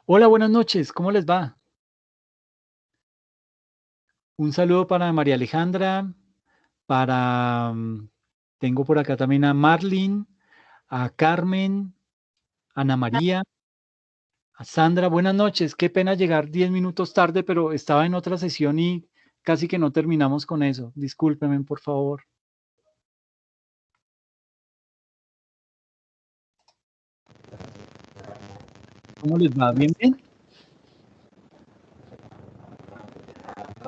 Hola, buenas noches, ¿cómo les va? Un saludo para María Alejandra, tengo por acá también a Marlene, a Carmen, Ana María, a Sandra. Buenas noches, qué pena llegar 10 minutos tarde, pero estaba en otra sesión y casi que no terminamos con eso. Discúlpenme, por favor. ¿Cómo les va? ¿Bien, bien?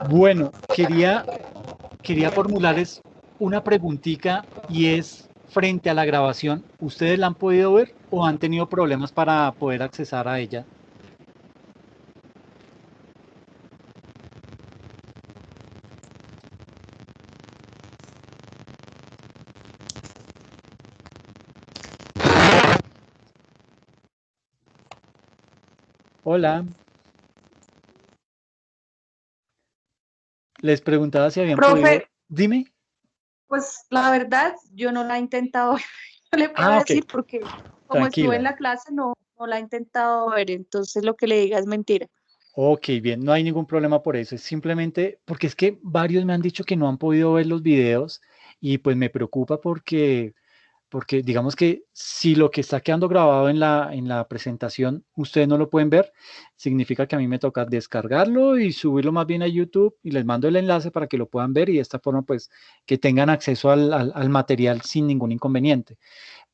Bueno, quería formularles una preguntita y es, frente a la grabación, ¿ustedes la han podido ver o han tenido problemas para poder accesar a ella? Hola, les preguntaba si habían podido. Profe, Dime. pues la verdad, yo no la he intentado ver, no le puedo Ah, ok, decir porque como estuve en tranquila. la clase no la he intentado ver, entonces lo que le diga es mentira. Ok, bien, no hay ningún problema por eso. Es simplemente porque es que varios me han dicho que no han podido ver los videos y pues me preocupa porque digamos que si lo que está quedando grabado en la presentación ustedes no lo pueden ver, significa que a mí me toca descargarlo y subirlo más bien a YouTube y les mando el enlace para que lo puedan ver y de esta forma pues que tengan acceso al material sin ningún inconveniente.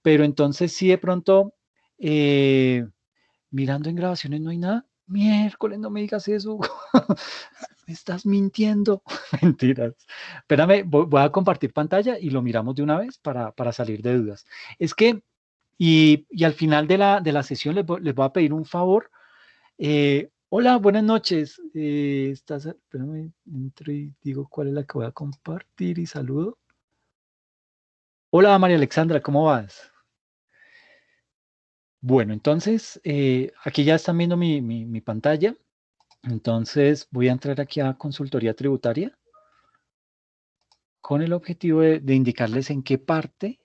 Pero entonces sí de pronto, eh, mirando en grabaciones no hay nada. Miércoles, no me digas eso. Me estás mintiendo. Mentiras. Espérame, voy a compartir pantalla y lo miramos de una vez para salir de dudas. Es que, y al final de la sesión les voy a pedir un favor. Hola, buenas noches. Espérame, entro y digo cuál es la que voy a compartir y saludo. Hola, María Alexandra, ¿cómo vas? Bueno, entonces, aquí ya están viendo mi pantalla. Entonces, voy a entrar aquí a consultoría tributaria con el objetivo de indicarles en qué parte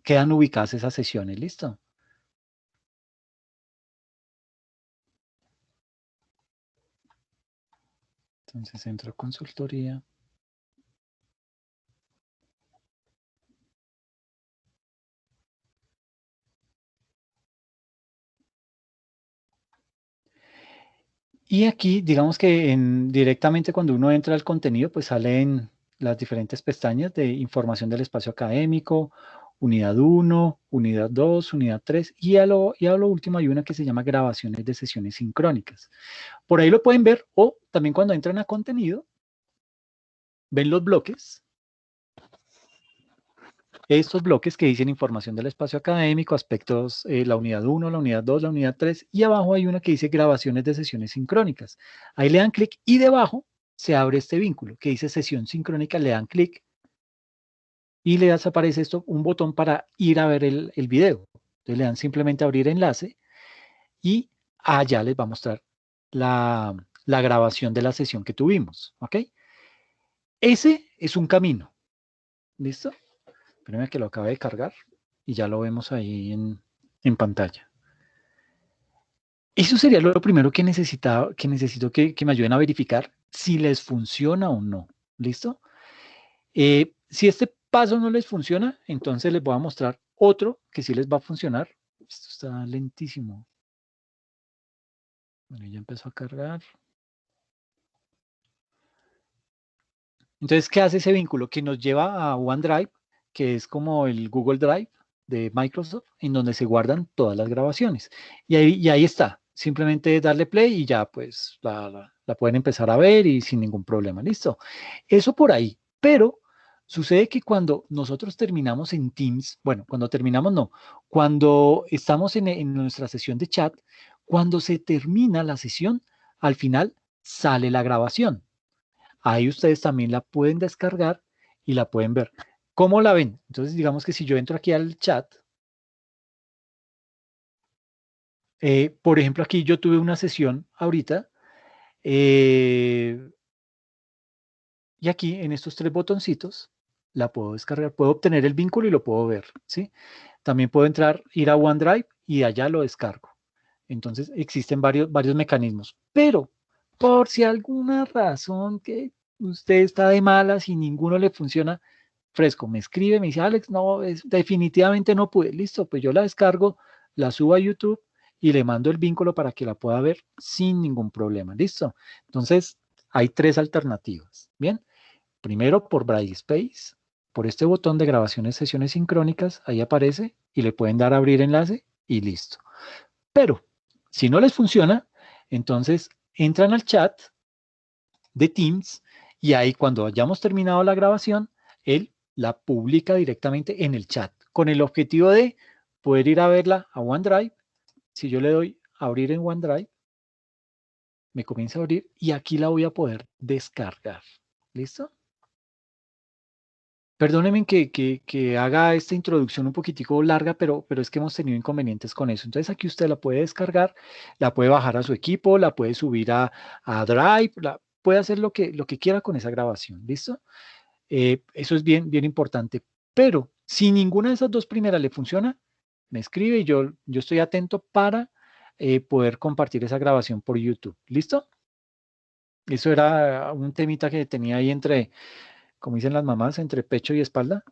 quedan ubicadas esas sesiones. ¿Listo? Entonces, entro a consultoría. Y aquí, digamos que directamente cuando uno entra al contenido, pues salen las diferentes pestañas de información del espacio académico, unidad uno, unidad 2, unidad 3 y a lo último hay una que se llama grabaciones de sesiones sincrónicas. Por ahí lo pueden ver o también cuando entran a contenido, ven los bloques, estos bloques que dicen información del espacio académico, aspectos, la unidad uno, la unidad 2, la unidad 3 y abajo hay una que dice grabaciones de sesiones sincrónicas. Ahí le dan clic y debajo se abre este vínculo que dice sesión sincrónica, le dan clic y le aparece esto, un botón para ir a ver el video. Entonces le dan simplemente abrir enlace y allá les va a mostrar la grabación de la sesión que tuvimos, ¿ok? Ese es un camino, ¿listo? Espérame que lo acabe de cargar y ya lo vemos ahí en pantalla. Eso sería lo primero que necesito que me ayuden a verificar si les funciona o no. ¿Listo? Si este paso no les funciona, entonces les voy a mostrar otro que sí les va a funcionar. Esto está lentísimo. Bueno, ya empezó a cargar. Entonces, ¿qué hace ese vínculo? Que nos lleva a OneDrive, que es como el Google Drive de Microsoft, en donde se guardan todas las grabaciones. Y ahí está. Simplemente darle play y ya pues la pueden empezar a ver y sin ningún problema. Listo. Eso por ahí. Pero sucede que cuando nosotros terminamos en Teams, bueno, cuando terminamos no, cuando estamos en nuestra sesión de chat, cuando se termina la sesión, al final sale la grabación. Ahí ustedes también la pueden descargar y la pueden ver. ¿Cómo la ven? Entonces, digamos que si yo entro aquí al chat, por ejemplo, aquí yo tuve una sesión ahorita eh, y aquí en estos tres botoncitos la puedo descargar, puedo obtener el vínculo y lo puedo ver, ¿sí? También puedo entrar, ir a OneDrive y allá lo descargo. Entonces existen varios mecanismos, pero por si alguna razón que usted está de malas y ninguno le funciona, fresco, me escribe, me dice, Alex, no, definitivamente no pude. Listo, pues yo la descargo, la subo a YouTube y le mando el vínculo para que la pueda ver sin ningún problema. Listo. Entonces, hay tres alternativas. Bien, primero por Brightspace, por este botón de grabaciones sesiones sincrónicas, ahí aparece y le pueden dar a abrir enlace y listo. Pero si no les funciona, entonces entran al chat de Teams y ahí cuando hayamos terminado la grabación, él la publica directamente en el chat con el objetivo de poder ir a verla a OneDrive. Si yo le doy a abrir en OneDrive, me comienza a abrir y aquí la voy a poder descargar. ¿Listo? Perdónenme que haga esta introducción un poquitico larga, pero es que hemos tenido inconvenientes con eso. Entonces aquí usted la puede descargar, la puede bajar a su equipo, la puede subir a Drive, puede hacer lo que quiera con esa grabación. ¿Listo? Eso es bien importante. Pero si ninguna de esas dos primeras le funciona, me escribe y yo estoy atento para poder compartir esa grabación por YouTube. ¿Listo? Eso era un temita que tenía ahí entre, como dicen las mamás, entre pecho y espalda,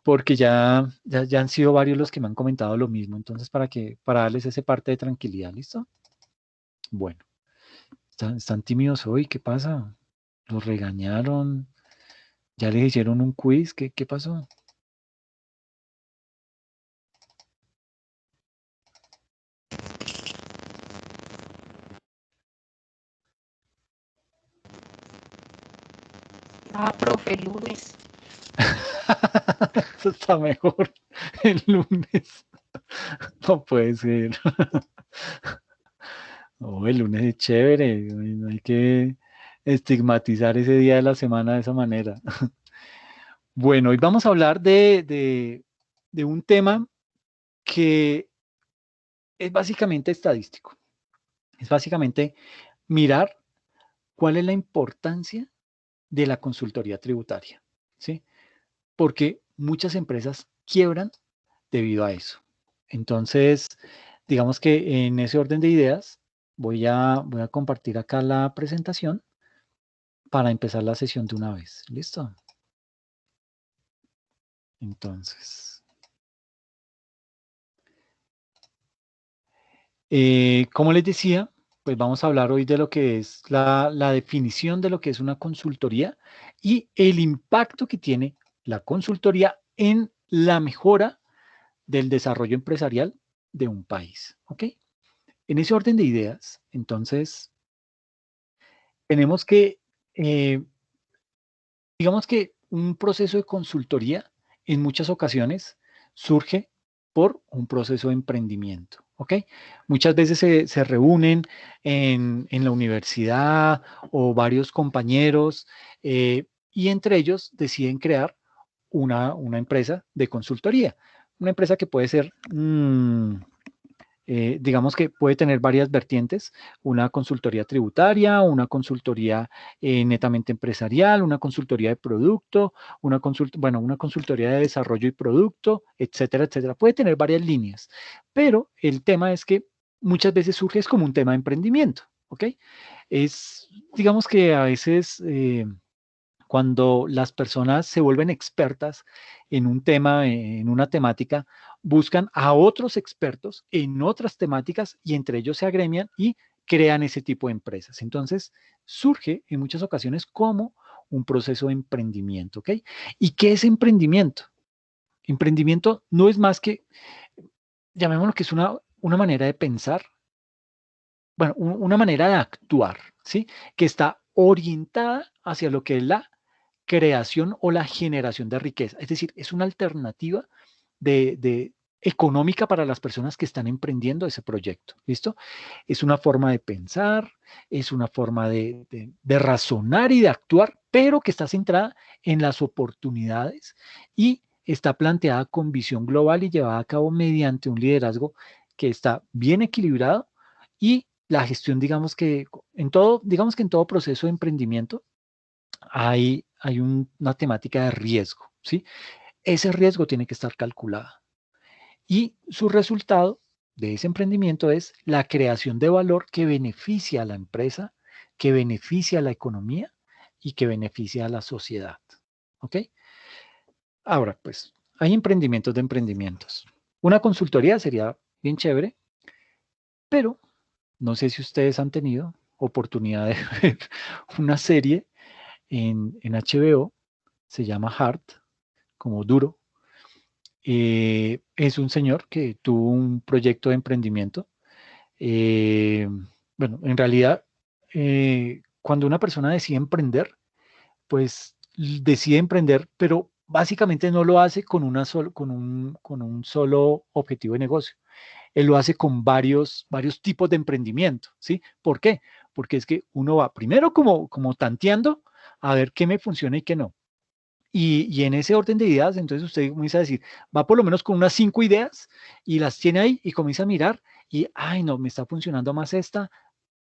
porque ya han sido varios los que me han comentado lo mismo. Entonces, para darles ese parte de tranquilidad, ¿listo? Bueno, están tímidos hoy, ¿qué pasa? ¿Los regañaron? ¿Ya les hicieron un quiz? ¿Qué pasó? Ah, profe, lunes. Eso está mejor el lunes. No puede ser. Oh, el lunes es chévere. No hay que estigmatizar ese día de la semana de esa manera. Bueno, hoy vamos a hablar de un tema que es básicamente estadístico. Es básicamente mirar cuál es la importancia de la consultoría tributaria, ¿sí? Porque muchas empresas quiebran debido a eso. Entonces, digamos que en ese orden de ideas, voy a compartir acá la presentación para empezar la sesión de una vez. ¿Listo? Entonces, como les decía, pues vamos a hablar hoy de lo que es la definición de lo que es una consultoría y el impacto que tiene la consultoría en la mejora del desarrollo empresarial de un país. ¿Ok? En ese orden de ideas, entonces, tenemos que, eh, digamos que un proceso de consultoría en muchas ocasiones surge por un proceso de emprendimiento. ¿Ok? Muchas veces se reúnen en la universidad o varios compañeros y entre ellos deciden crear una empresa de consultoría. Una empresa que puede ser digamos que puede tener varias vertientes, una consultoría tributaria, una consultoría netamente empresarial, una consultoría de producto, una consultoría de desarrollo y producto, etcétera, etcétera. Puede tener varias líneas, pero el tema es que muchas veces surge es como un tema de emprendimiento, ¿ok? Es, digamos que a veces cuando las personas se vuelven expertas en un tema, en una temática, buscan a otros expertos en otras temáticas y entre ellos se agremian y crean ese tipo de empresas. Entonces, surge en muchas ocasiones como un proceso de emprendimiento, ¿ok? ¿Y qué es emprendimiento? Emprendimiento no es más que, llamémoslo que es una manera de pensar, bueno, una manera de actuar, ¿sí? Que está orientada hacia lo que es la creación o la generación de riqueza. Es decir, es una alternativa económica para las personas que están emprendiendo ese proyecto. ¿Listo? Es una forma de pensar, es una forma de razonar y de actuar, pero que está centrada en las oportunidades y está planteada con visión global y llevada a cabo mediante un liderazgo que está bien equilibrado y la gestión, digamos que en todo proceso de emprendimiento hay una temática de riesgo, ¿sí? Ese riesgo tiene que estar calculado y su resultado de ese emprendimiento es la creación de valor que beneficia a la empresa, que beneficia a la economía y que beneficia a la sociedad. ¿Ok? Ahora, pues, hay emprendimientos de emprendimientos. Una consultoría sería bien chévere, pero no sé si ustedes han tenido oportunidad de ver una serie en HBO, se llama Hard, como duro. Es un señor que tuvo un proyecto de emprendimiento. Eh, bueno, en realidad, cuando una persona decide emprender, pues decide emprender, pero básicamente no lo hace con, con un solo objetivo de negocio. Él lo hace con varios tipos de emprendimiento, ¿sí? ¿Por qué? Porque es que uno va primero como tanteando a ver qué me funciona y qué no. Y en ese orden de ideas, entonces usted comienza a decir, va por lo menos con unas 5 ideas y las tiene ahí y comienza a mirar y, ay, no, me está funcionando más esta,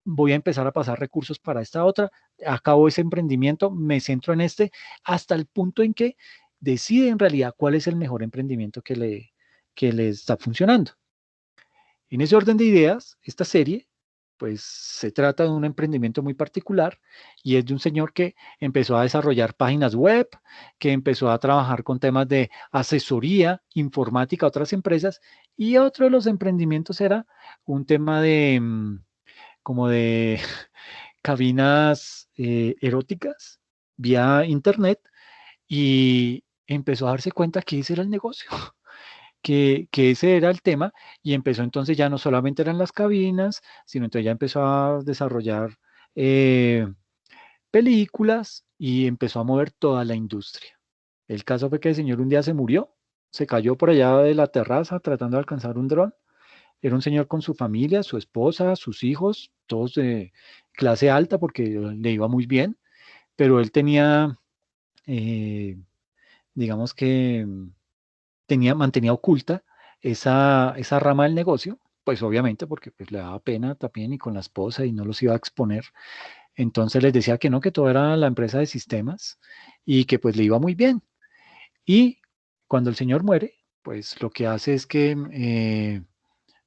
voy a empezar a pasar recursos para esta otra, acabo ese emprendimiento, me centro en este, hasta el punto en que decide en realidad cuál es el mejor emprendimiento que le está funcionando. En ese orden de ideas, esta serie, pues se trata de un emprendimiento muy particular y es de un señor que empezó a desarrollar páginas web, que empezó a trabajar con temas de asesoría informática a otras empresas y otro de los emprendimientos era un tema de como de cabinas eróticas vía internet y empezó a darse cuenta que ese era el negocio. Que ese era el tema y empezó entonces ya no solamente eran las cabinas, sino entonces ya empezó a desarrollar eh, películas y empezó a mover toda la industria. El caso fue que el señor un día se murió, se cayó por allá de la terraza tratando de alcanzar un dron. Era un señor con su familia, su esposa, sus hijos, todos de clase alta porque le iba muy bien, pero él tenía, eh, digamos que mantenía oculta esa rama del negocio, pues obviamente porque pues, le daba pena también y con la esposa y no los iba a exponer. Entonces les decía que no, que todo era la empresa de sistemas y que pues le iba muy bien. Y cuando el señor muere, pues lo que hace es que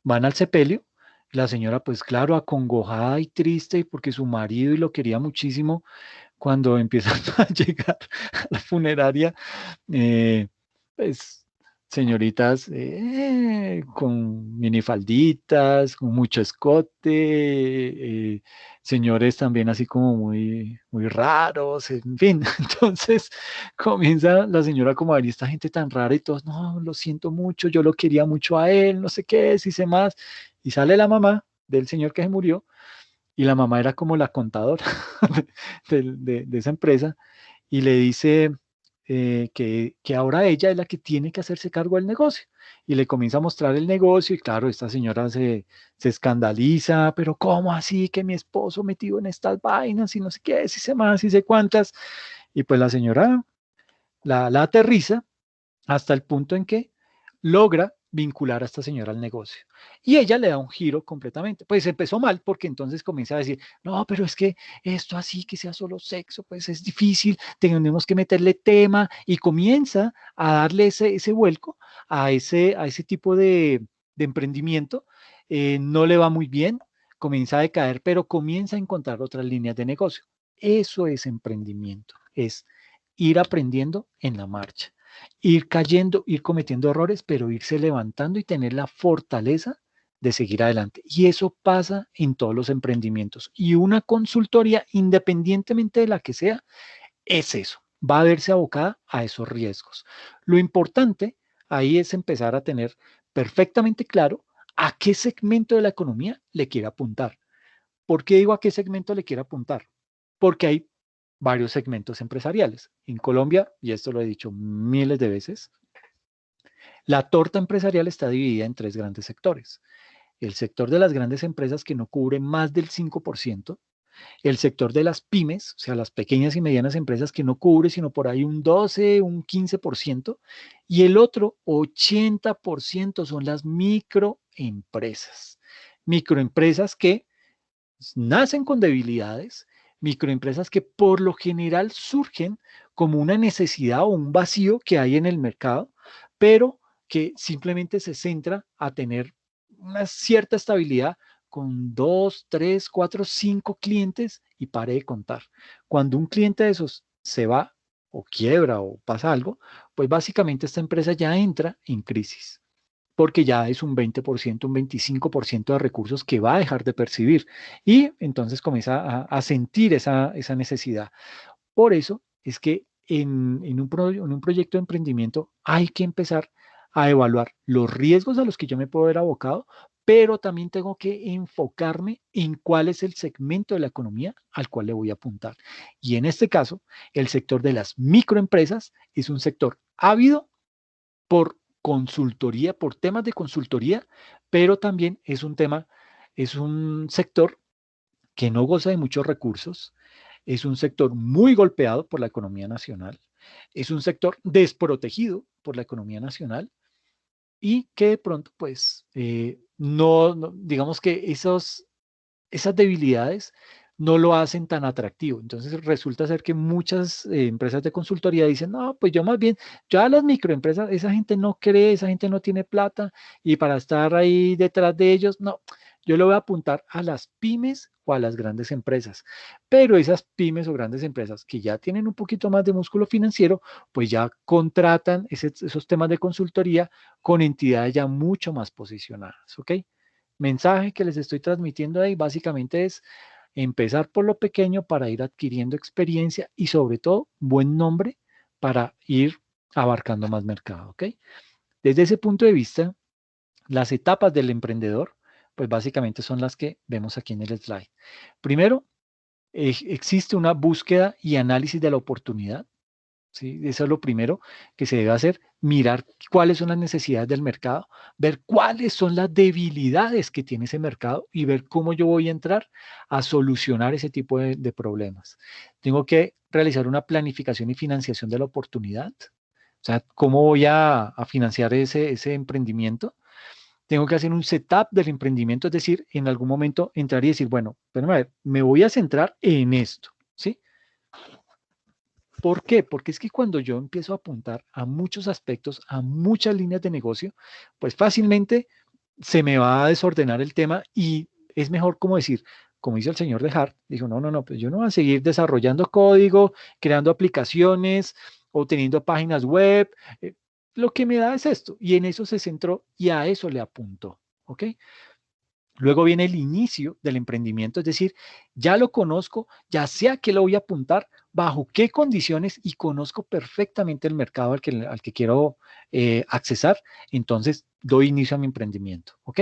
van al sepelio. La señora, pues claro, acongojada y triste porque su marido y lo quería muchísimo, cuando empiezan a llegar a la funeraria, eh, pues señoritas con minifalditas, con mucho escote, señores también así como muy raros, en fin. Entonces comienza la señora como a ver, "¿Y esta gente tan rara?" Y todos, no, lo siento mucho, yo lo quería mucho a él, no sé qué, si sé más. Y sale la mamá del señor que se murió y la mamá era como la contadora de esa empresa y le dice que ahora ella es la que tiene que hacerse cargo del negocio. Y le comienza a mostrar el negocio y claro, esta señora se escandaliza, pero ¿cómo así que mi esposo metido en estas vainas y no sé qué, si sé más, si sé cuántas? Y pues la señora la aterriza hasta el punto en que logra vincular a esta señora al negocio. Y ella le da un giro completamente. Pues empezó mal porque entonces comienza a decir, no, pero es que esto así que sea solo sexo, pues es difícil, tenemos que meterle tema y comienza a darle ese vuelco a ese tipo de emprendimiento. No le va muy bien, comienza a decaer, pero comienza a encontrar otras líneas de negocio. Eso es emprendimiento, es ir aprendiendo en la marcha, ir cayendo, ir cometiendo errores, pero irse levantando y tener la fortaleza de seguir adelante. Y eso pasa en todos los emprendimientos. Y una consultoría, independientemente de la que sea, es eso. Va a verse abocada a esos riesgos. Lo importante ahí es empezar a tener perfectamente claro a qué segmento de la economía le quiere apuntar. ¿Por qué digo a qué segmento le quiere apuntar? Porque hay varios segmentos empresariales. En Colombia, y esto lo he dicho miles de veces, la torta empresarial está dividida en tres grandes sectores. El sector de las grandes empresas que no cubre más del 5%, el sector de las pymes, o sea, las pequeñas y medianas empresas que no cubre sino por ahí un 12, un 15%, y el otro 80% son las microempresas. Microempresas que nacen con debilidades, microempresas que por lo general surgen como una necesidad o un vacío que hay en el mercado, pero que simplemente se centra a tener una cierta estabilidad con 2, 3, 4, 5 clientes y pare de contar. Cuando un cliente de esos se va o quiebra o pasa algo, pues básicamente esta empresa ya entra en crisis porque ya es un 20%, un 25% de recursos que va a dejar de percibir y entonces comienza a sentir esa necesidad. Por eso es que en un proyecto de emprendimiento hay que empezar a evaluar los riesgos a los que yo me puedo ver abocado, pero también tengo que enfocarme en cuál es el segmento de la economía al cual le voy a apuntar. Y en este caso, el sector de las microempresas es un sector ávido por consultoría, por temas de consultoría, pero también es un sector que no goza de muchos recursos, es un sector muy golpeado por la economía nacional, es un sector desprotegido por la economía nacional y que de pronto, pues, digamos que esas debilidades no lo hacen tan atractivo. Entonces resulta ser que muchas empresas de consultoría dicen, no, pues yo más bien, ya las microempresas, esa gente no cree, esa gente no tiene plata y para estar ahí detrás de ellos, no, yo le voy a apuntar a las pymes o a las grandes empresas. Pero esas pymes o grandes empresas que ya tienen un poquito más de músculo financiero, pues ya contratan esos temas de consultoría con entidades ya mucho más posicionadas, ¿ok? Mensaje que les estoy transmitiendo ahí básicamente es empezar por lo pequeño para ir adquiriendo experiencia y sobre todo buen nombre para ir abarcando más mercado, ¿ok? Desde ese punto de vista, las etapas del emprendedor, pues básicamente son las que vemos aquí en el slide. Primero, existe una búsqueda y análisis de la oportunidad. ¿Sí? Eso es lo primero que se debe hacer, mirar cuáles son las necesidades del mercado, ver cuáles son las debilidades que tiene ese mercado y ver cómo yo voy a entrar a solucionar ese tipo de problemas. Tengo que realizar una planificación y financiación de la oportunidad, o sea, cómo voy a financiar ese emprendimiento. Tengo que hacer un setup del emprendimiento, es decir, en algún momento entrar y decir, bueno, espérame a ver, me voy a centrar en esto, ¿sí? ¿Por qué? Porque es que cuando yo empiezo a apuntar a muchos aspectos, a muchas líneas de negocio, pues fácilmente se me va a desordenar el tema y es mejor como decir, como hizo el señor de Hart, dijo, no, no, no, pues yo no voy a seguir desarrollando código, creando aplicaciones o teniendo páginas web. Lo que me da es esto. Y en eso se centró y a eso le apuntó. ¿Ok? Luego viene el inicio del emprendimiento, es decir, ya lo conozco, ya sé a qué lo voy a apuntar, bajo qué condiciones y conozco perfectamente el mercado al que quiero accesar, entonces doy inicio a mi emprendimiento, ¿ok?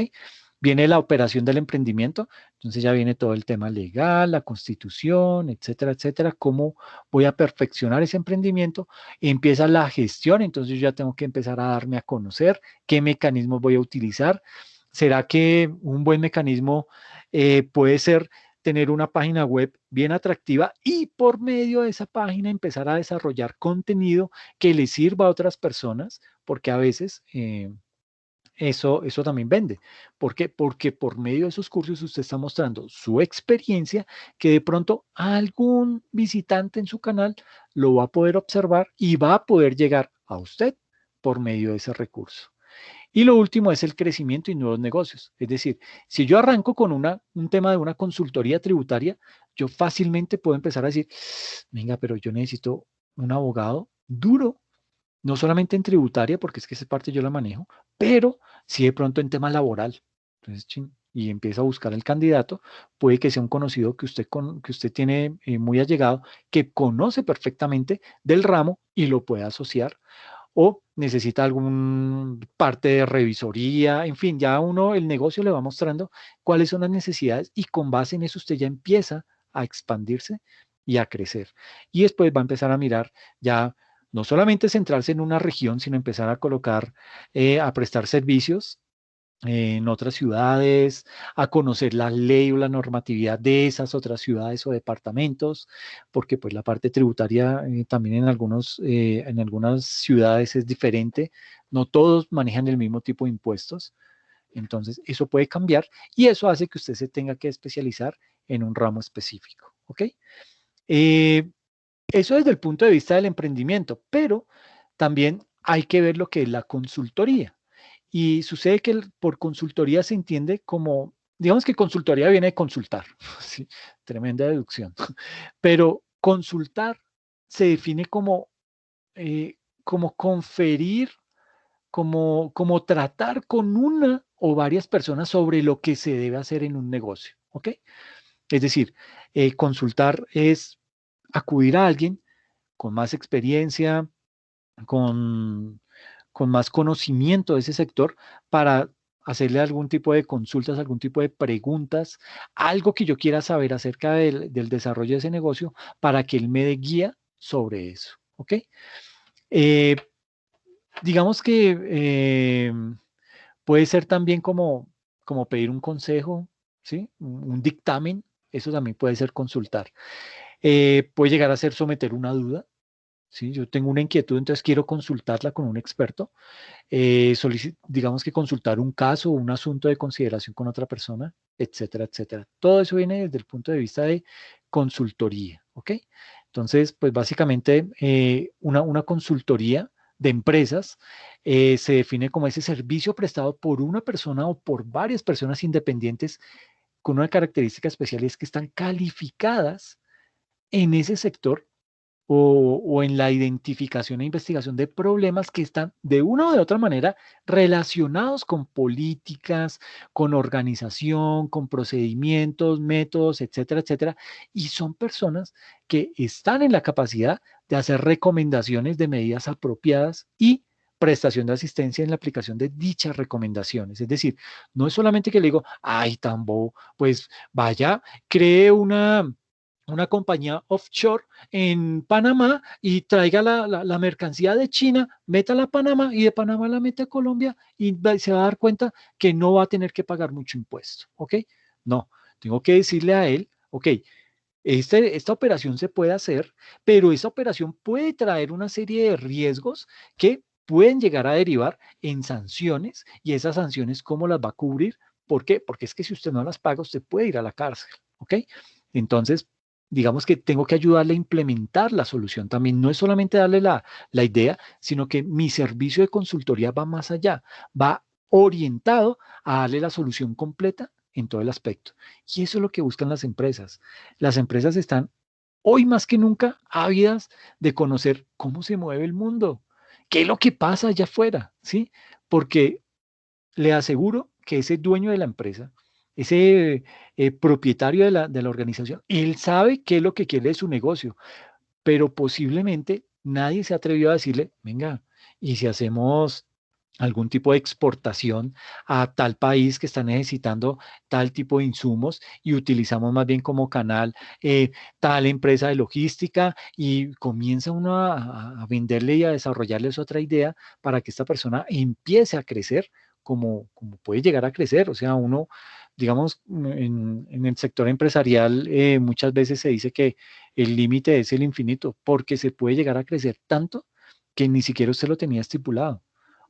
Viene la operación del emprendimiento, entonces ya viene todo el tema legal, la constitución, etcétera, etcétera, cómo voy a perfeccionar ese emprendimiento, empieza la gestión, entonces yo ya tengo que empezar a darme a conocer qué mecanismos voy a utilizar. ¿Será que un buen mecanismo puede ser tener una página web bien atractiva y por medio de esa página empezar a desarrollar contenido que le sirva a otras personas? Porque a veces eso también vende. ¿Por qué? Porque por medio de esos cursos usted está mostrando su experiencia que de pronto algún visitante en su canal lo va a poder observar y va a poder llegar a usted por medio de ese recurso. Y lo último es el crecimiento y nuevos negocios. Es decir, si yo arranco con un tema de una consultoría tributaria, yo fácilmente puedo empezar a decir, venga, pero yo necesito un abogado duro, no solamente en tributaria, porque es que esa parte yo la manejo, pero sí de pronto en tema laboral. Entonces, y empieza a buscar el candidato, puede que sea un conocido que usted tiene muy allegado, que conoce perfectamente del ramo y lo puede asociar o necesita algún parte de revisoría, en fin, ya uno, el negocio le va mostrando cuáles son las necesidades y con base en eso usted ya empieza a expandirse y a crecer. Y después va a empezar a mirar ya no solamente centrarse en una región, sino empezar a colocar, a prestar servicios en otras ciudades, a conocer la ley o la normatividad de esas otras ciudades o departamentos, porque pues la parte tributaria también en algunas ciudades es diferente, no todos manejan el mismo tipo de impuestos, entonces eso puede cambiar y eso hace que usted se tenga que especializar en un ramo específico, ¿ok? Eh, Eso desde el punto de vista del emprendimiento, pero también hay que ver lo que es la consultoría. Y sucede que por consultoría se entiende como, digamos que consultoría viene de consultar, ¿sí? Tremenda deducción, pero consultar se define como conferir, como tratar con una o varias personas sobre lo que se debe hacer en un negocio, ¿ok? Es decir, consultar es acudir a alguien con más experiencia, con, con más conocimiento de ese sector para hacerle algún tipo de consultas, algún tipo de preguntas, algo que yo quiera saber acerca del desarrollo de ese negocio para que él me dé guía sobre eso, ¿ok? Eh, digamos que puede ser también como pedir un consejo, ¿sí? Un dictamen, eso también puede ser consultar. Puede llegar a ser someter una duda, ¿sí? Yo tengo una inquietud, entonces quiero consultarla con un experto. Digamos que consultar un caso o un asunto de consideración con otra persona, etcétera, etcétera. Todo eso viene desde el punto de vista de consultoría, ¿ok? Entonces, pues básicamente una consultoría de empresas se define como ese servicio prestado por una persona o por varias personas independientes con una característica especial y es que están calificadas en ese sector o en la identificación e investigación de problemas que están de una o de otra manera relacionados con políticas, con organización, con procedimientos, métodos, etcétera, etcétera. Y son personas que están en la capacidad de hacer recomendaciones de medidas apropiadas y prestación de asistencia en la aplicación de dichas recomendaciones. Es decir, no es solamente que le digo, ay, tambo, pues vaya, cree una compañía offshore en Panamá y traiga la mercancía de China, métala a Panamá y de Panamá la mete a Colombia y se va a dar cuenta que no va a tener que pagar mucho impuesto, ¿ok? No, tengo que decirle a él, ok, esta operación se puede hacer, pero esa operación puede traer una serie de riesgos que pueden llegar a derivar en sanciones y esas sanciones, ¿cómo las va a cubrir? ¿Por qué? Porque es que si usted no las paga, usted puede ir a la cárcel, ¿ok? Entonces, digamos que tengo que ayudarle a implementar la solución también. No es solamente darle la idea, sino que mi servicio de consultoría va más allá, va orientado a darle la solución completa en todo el aspecto. Y eso es lo que buscan las empresas. Las empresas están hoy más que nunca ávidas de conocer cómo se mueve el mundo, qué es lo que pasa allá afuera, ¿sí? Porque le aseguro que ese dueño de la empresa, ese propietario de la organización, él sabe qué es lo que quiere de su negocio, pero posiblemente nadie se atrevió a decirle, venga, ¿y si hacemos algún tipo de exportación a tal país que está necesitando tal tipo de insumos y utilizamos más bien como canal tal empresa de logística y comienza uno a venderle y a desarrollarles otra idea para que esta persona empiece a crecer como puede llegar a crecer? O sea, uno, digamos, en el sector empresarial muchas veces se dice que el límite es el infinito porque se puede llegar a crecer tanto que ni siquiera usted lo tenía estipulado.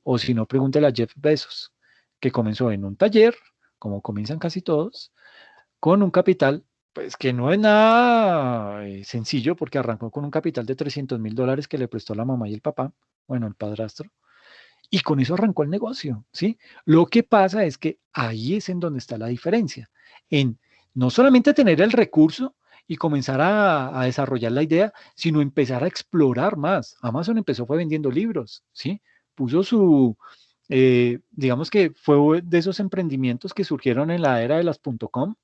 O si no, pregúntele a Jeff Bezos, que comenzó en un taller, como comienzan casi todos, con un capital, pues que no es nada sencillo, porque arrancó con un capital de $300,000 que le prestó la mamá y el papá, bueno, el padrastro, y con eso arrancó el negocio, ¿sí? Lo que pasa es que ahí es en donde está la diferencia, en no solamente tener el recurso y comenzar a desarrollar la idea, sino empezar a explorar más. Amazon empezó fue vendiendo libros, ¿sí? Puso digamos que fue de esos emprendimientos que surgieron en la era de las .com,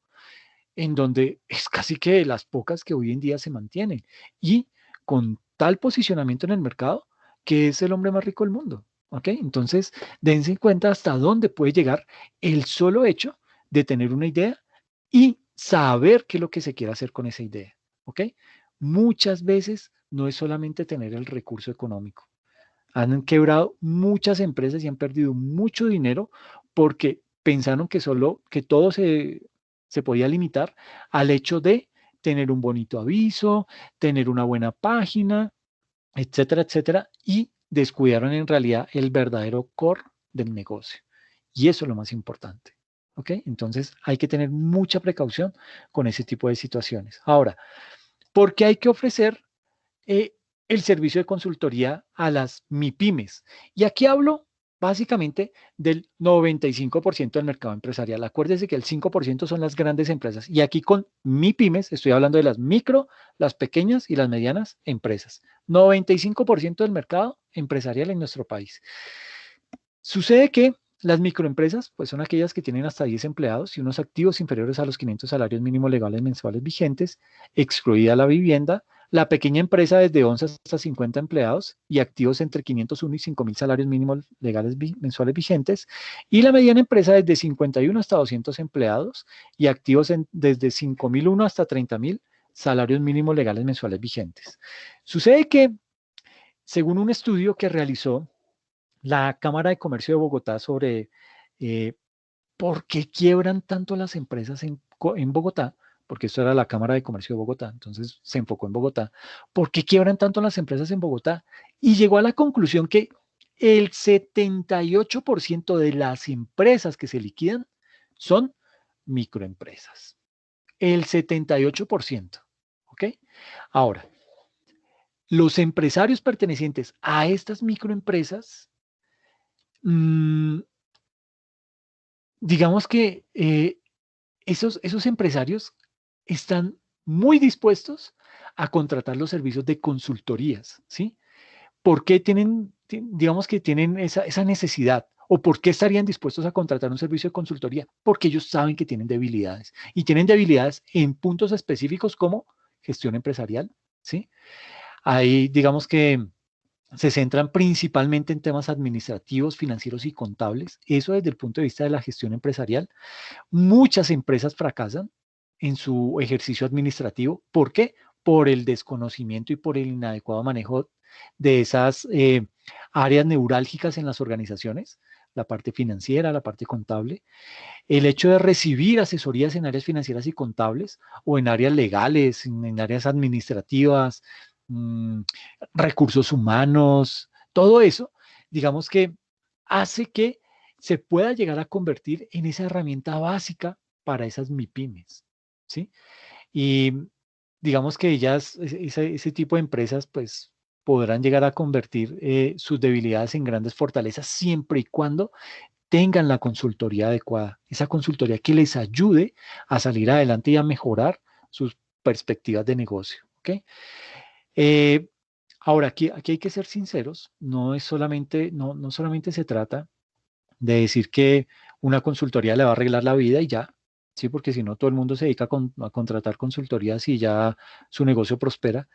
en donde es casi que de las pocas que hoy en día se mantienen. Y con tal posicionamiento en el mercado, que es el hombre más rico del mundo. ¿Ok? Entonces, dense en cuenta hasta dónde puede llegar el solo hecho de tener una idea y saber qué es lo que se quiere hacer con esa idea. ¿Ok? Muchas veces no es solamente tener el recurso económico. Han quebrado muchas empresas y han perdido mucho dinero porque pensaron que todo se podía limitar al hecho de tener un bonito aviso, tener una buena página, etcétera, etcétera, y descuidaron en realidad el verdadero core del negocio. Y eso es lo más importante. ¿Ok? Entonces hay que tener mucha precaución con ese tipo de situaciones. Ahora, ¿por qué hay que ofrecer el servicio de consultoría a las MIPIMES? Y aquí hablo básicamente del 95% del mercado empresarial. Acuérdese que el 5% son las grandes empresas. Y aquí con MIPYMES estoy hablando de las micro, las pequeñas y las medianas empresas. 95% del mercado empresarial en nuestro país. Sucede que las microempresas pues son aquellas que tienen hasta 10 empleados y unos activos inferiores a los 500 salarios mínimos legales mensuales vigentes, excluida la vivienda. La pequeña empresa desde 11 hasta 50 empleados y activos entre 501 y 5.000 salarios mínimos legales mensuales vigentes. Y la mediana empresa desde 51 hasta 200 empleados y activos desde 5.001 hasta 30.000 salarios mínimos legales mensuales vigentes. Sucede que, según un estudio que realizó la Cámara de Comercio de Bogotá sobre eh, por qué quiebran tanto las empresas en Bogotá, porque esto era la Cámara de Comercio de Bogotá, entonces se enfocó en Bogotá, ¿por qué quiebran tanto las empresas en Bogotá? Y llegó a la conclusión que el 78% de las empresas que se liquidan son microempresas. El 78%, ¿ok? Ahora, los empresarios pertenecientes a estas microempresas, mmm, digamos que esos empresarios están muy dispuestos a contratar los servicios de consultorías, ¿sí? ¿Por qué digamos que tienen esa necesidad? ¿O por qué estarían dispuestos a contratar un servicio de consultoría? Porque ellos saben que tienen debilidades y tienen debilidades en puntos específicos como gestión empresarial, ¿sí? Ahí digamos que se centran principalmente en temas administrativos, financieros y contables. Eso desde el punto de vista de la gestión empresarial. Muchas empresas fracasan en su ejercicio administrativo. ¿Por qué? Por el desconocimiento y por el inadecuado manejo de esas áreas neurálgicas en las organizaciones, la parte financiera, la parte contable. El hecho de recibir asesorías en áreas financieras y contables o en áreas legales, en áreas administrativas, mmm, recursos humanos, todo eso, digamos que hace que se pueda llegar a convertir en esa herramienta básica para esas MIPYMES, ¿sí? Y digamos que ellas, ese tipo de empresas, pues podrán llegar a convertir sus debilidades en grandes fortalezas siempre y cuando tengan la consultoría adecuada, esa consultoría que les ayude a salir adelante y a mejorar sus perspectivas de negocio, ¿ok? Eh, Ahora, aquí hay que ser sinceros, no es solamente, no solamente se trata de decir que una consultoría le va a arreglar la vida y ya, sí, porque si no todo el mundo se dedica a contratar consultorías y ya su negocio prospera.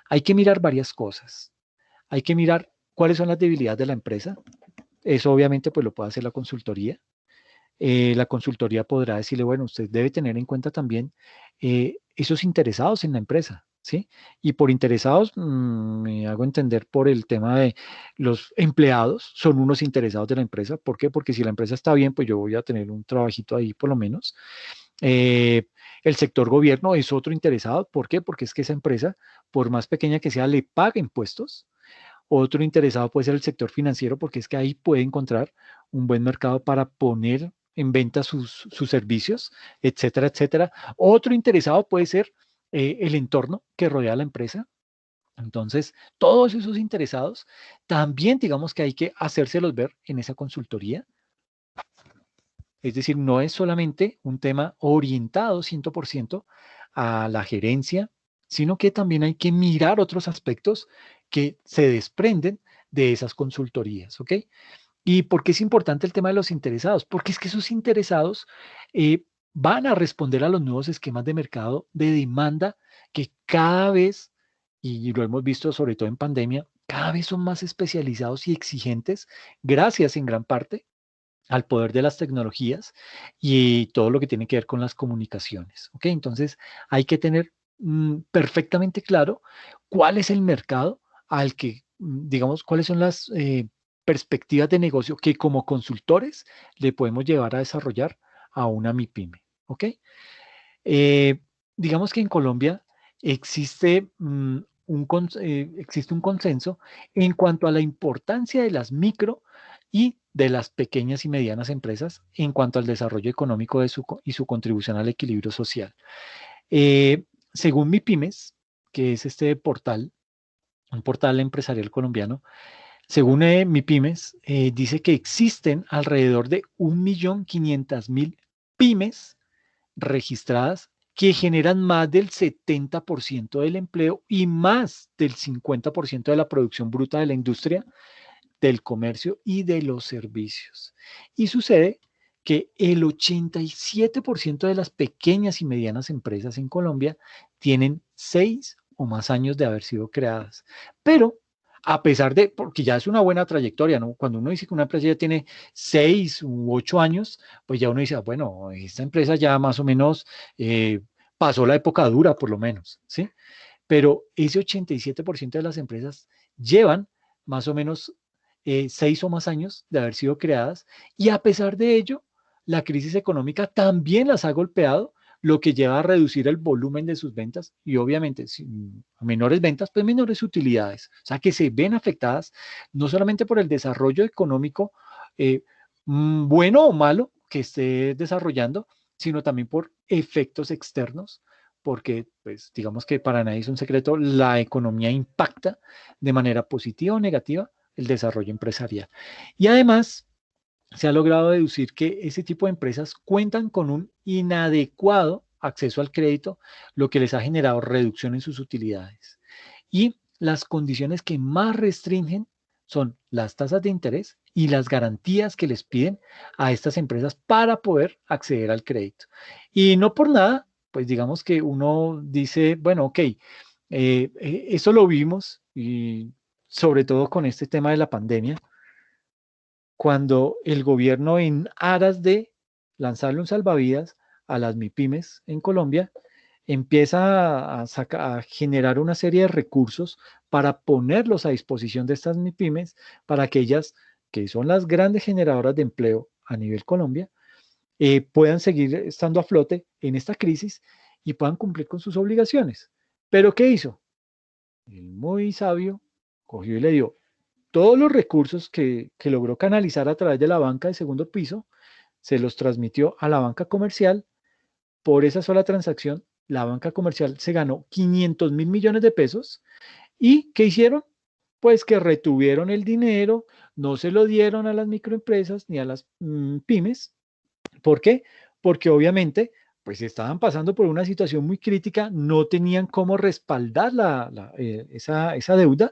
Hay que mirar varias cosas. Hay que mirar cuáles son las debilidades de la empresa. Eso obviamente pues lo puede hacer la consultoría. La consultoría podrá decirle, bueno, usted debe tener en cuenta también esos interesados en la empresa, ¿sí? Y por interesados, me hago entender por el tema de los empleados, son unos interesados de la empresa. ¿Por qué? Porque si la empresa está bien, pues yo voy a tener un trabajito ahí por lo menos. Eh, el sector gobierno es otro interesado. ¿Por qué? Porque es que esa empresa, por más pequeña que sea, le paga impuestos. Otro interesado puede ser el sector financiero, porque es que ahí puede encontrar un buen mercado para poner en venta sus servicios, etcétera, etcétera. Otro interesado puede ser el entorno que rodea a la empresa. Entonces, todos esos interesados también, digamos que hay que hacérselos ver en esa consultoría. Es decir, no es solamente un tema orientado 100% a la gerencia, sino que también hay que mirar otros aspectos que se desprenden de esas consultorías, ¿ok? ¿Y por qué es importante el tema de los interesados? Porque es que esos interesados van a responder a los nuevos esquemas de mercado de demanda que cada vez, y lo hemos visto sobre todo en pandemia, cada vez son más especializados y exigentes, gracias en gran parte al poder de las tecnologías y todo lo que tiene que ver con las comunicaciones. ¿Ok? Entonces hay que tener perfectamente claro cuál es el mercado al que, digamos, cuáles son las perspectivas de negocio que como consultores le podemos llevar a desarrollar a una MIPYME. ¿Ok? Eh, digamos que en Colombia existe, existe un consenso en cuanto a la importancia de las micro y de las pequeñas y medianas empresas en cuanto al desarrollo económico y su contribución al equilibrio social. Eh, Según MIPYMES, que es este portal, un portal empresarial colombiano, Según MIPYMES, dice que existen alrededor de 1.500.000 pymes registradas que generan más del 70% del empleo y más del 50% de la producción bruta de la industria, del comercio y de los servicios. Y sucede que el 87% de las pequeñas y medianas empresas en Colombia tienen 6 o más años de haber sido creadas. Pero a pesar de, porque ya es una buena trayectoria, ¿no? Cuando uno dice que una empresa ya tiene 6 u 8 años, pues ya uno dice, ah, bueno, esta empresa ya más o menos pasó la época dura, por lo menos, ¿sí? Pero ese 87% de las empresas llevan más o menos 6 o más años de haber sido creadas y a pesar de ello, la crisis económica también las ha golpeado, lo que lleva a reducir el volumen de sus ventas y obviamente si menores ventas, pues menores utilidades. O sea que se ven afectadas no solamente por el desarrollo económico eh, bueno o malo que esté desarrollando, sino también por efectos externos porque pues digamos que para nadie es un secreto, la economía impacta de manera positiva o negativa el desarrollo empresarial. Y además se ha logrado deducir que ese tipo de empresas cuentan con un inadecuado acceso al crédito, lo que les ha generado reducción en sus utilidades. Y las condiciones que más restringen son las tasas de interés y las garantías que les piden a estas empresas para poder acceder al crédito. Y no por nada, pues digamos que uno dice, bueno, ok, eso lo vimos y sobre todo con este tema de la pandemia, cuando el gobierno en aras de lanzarle un salvavidas a las MIPYMES en Colombia, empieza a generar una serie de recursos para ponerlos a disposición de estas MIPYMES para que ellas, que son las grandes generadoras de empleo a nivel Colombia, puedan seguir estando a flote en esta crisis y puedan cumplir con sus obligaciones. ¿Pero qué hizo? El muy sabio cogió y le dio todos los recursos que logró canalizar a través de la banca de segundo piso, se los transmitió a la banca comercial. Por esa sola transacción, la banca comercial se ganó 500.000 millones de pesos. ¿Y qué hicieron? Pues que retuvieron el dinero, no se lo dieron a las microempresas ni a las pymes. ¿Por qué? Porque obviamente, pues estaban pasando por una situación muy crítica, no tenían cómo respaldar esa deuda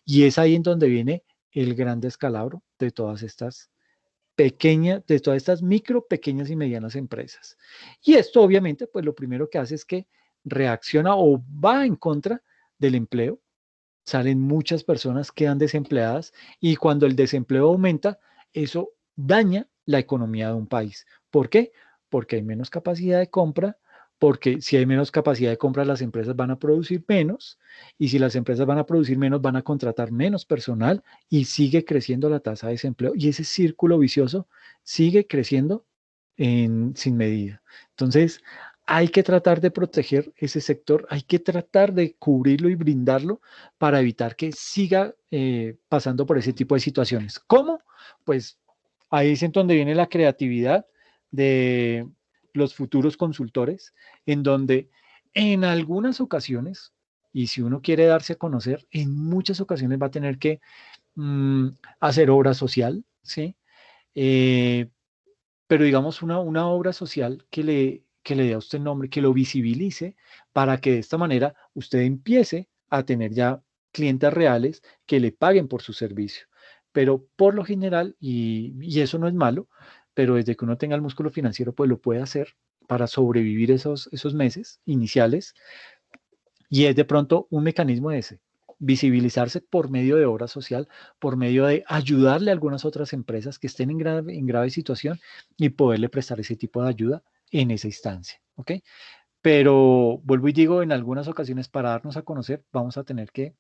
y es ahí en donde viene el gran descalabro de todas estas pequeñas, de todas estas micro, pequeñas y medianas empresas. Y esto obviamente, pues lo primero que hace es que reacciona o va en contra del empleo. Salen muchas personas, quedan desempleadas y cuando el desempleo aumenta, eso daña la economía de un país. ¿Por qué? Porque hay menos capacidad de compra, porque si hay menos capacidad de compra, las empresas van a producir menos y si las empresas van a producir menos, van a contratar menos personal y sigue creciendo la tasa de desempleo y ese círculo vicioso sigue creciendo sin medida. Entonces, hay que tratar de proteger ese sector, hay que tratar de cubrirlo y brindarlo para evitar que siga pasando por ese tipo de situaciones. ¿Cómo? Pues ahí es en donde viene la creatividad de los futuros consultores, en donde en algunas ocasiones, y si uno quiere darse a conocer, en muchas ocasiones va a tener que mm, hacer obra social, ¿sí? Eh, pero digamos una obra social que le dé a usted nombre, que lo visibilice para que de esta manera usted empiece a tener ya clientes reales que le paguen por su servicio. Pero por lo general, y eso no es malo, pero desde que uno tenga el músculo financiero, pues lo puede hacer para sobrevivir esos meses iniciales y es de pronto un mecanismo ese, visibilizarse por medio de obra social, por medio de ayudarle a algunas otras empresas que estén en grave situación y poderle prestar ese tipo de ayuda en esa instancia. ¿Ok? Pero vuelvo y digo, en algunas ocasiones para darnos a conocer vamos a tener que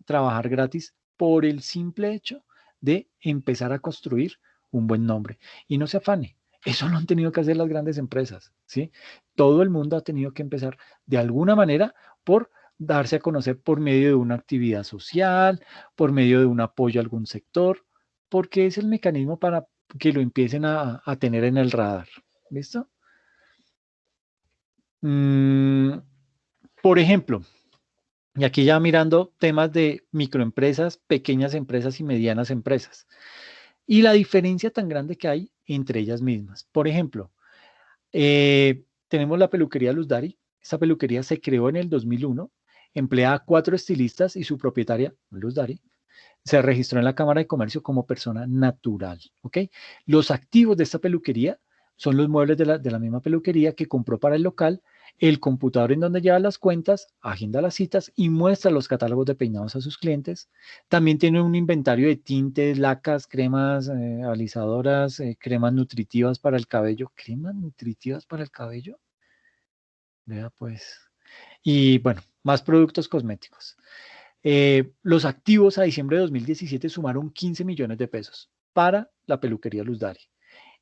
trabajar gratis por el simple hecho de empezar a construir un buen nombre. Y no se afane, eso lo han tenido que hacer las grandes empresas, ¿sí? Todo el mundo ha tenido que empezar de alguna manera por darse a conocer por medio de una actividad social, por medio de un apoyo a algún sector, porque es el mecanismo para que lo empiecen a tener en el radar. ¿Listo? Mm, por ejemplo, Y aquí ya mirando temas de microempresas, pequeñas empresas y medianas empresas. Y la diferencia tan grande que hay entre ellas mismas. Por ejemplo, tenemos la peluquería Luz Dari. Esta peluquería se creó en el 2001, emplea a 4 estilistas y su propietaria, Luz Dari, se registró en la Cámara de Comercio como persona natural. ¿Ok? Los activos de esta peluquería son los muebles de la misma peluquería que compró para el local, el computador en donde lleva las cuentas, agenda las citas y muestra los catálogos de peinados a sus clientes. También tiene un inventario de tintes, lacas, cremas alisadoras, cremas nutritivas para el cabello. ¿Cremas nutritivas para el cabello? Vea pues. Y bueno, más productos cosméticos. Los activos a diciembre de 2017 sumaron 15 millones de pesos para la peluquería Luz Dari.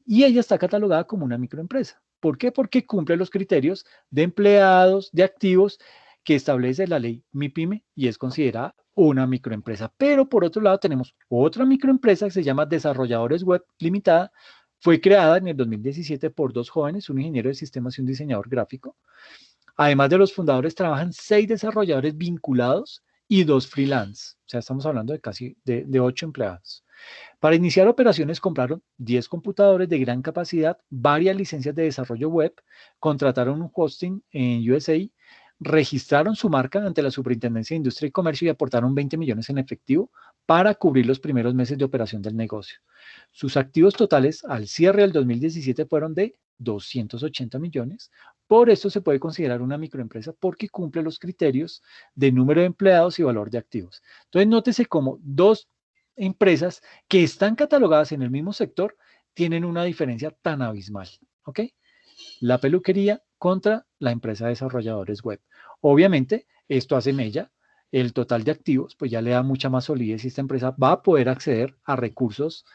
Y ella está catalogada como una microempresa. ¿Por qué? Porque cumple los criterios de empleados, de activos que establece la ley MIPYME y es considerada una microempresa. Pero por otro lado tenemos otra microempresa que se llama Desarrolladores Web Limitada. Fue creada en el 2017 por 2 jóvenes, un ingeniero de sistemas y un diseñador gráfico. Además de los fundadores, trabajan 6 desarrolladores vinculados y 2 freelance. O sea, estamos hablando de casi de 8 empleados. Para iniciar operaciones compraron 10 computadores de gran capacidad, varias licencias de desarrollo web, contrataron un hosting en USA, registraron su marca ante la Superintendencia de Industria y Comercio y aportaron 20 millones en efectivo para cubrir los primeros meses de operación del negocio. Sus activos totales al cierre del 2017 fueron de 280 millones. Por esto se puede considerar una microempresa porque cumple los criterios de número de empleados y valor de activos. Entonces, nótese cómo 2 empresas que están catalogadas en el mismo sector tienen una diferencia tan abismal. ¿Ok? La peluquería contra la empresa de desarrolladores web. Obviamente, esto hace mella. El total de activos, pues ya le da mucha más solidez y esta empresa va a poder acceder a recursos,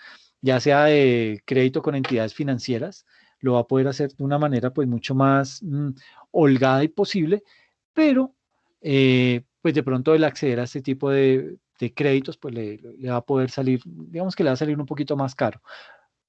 ya sea de crédito con entidades financieras, lo va a poder hacer de una manera pues mucho más holgada y posible, pero pues de pronto el acceder a este tipo de créditos pues le va a poder salir, digamos que le va a salir un poquito más caro.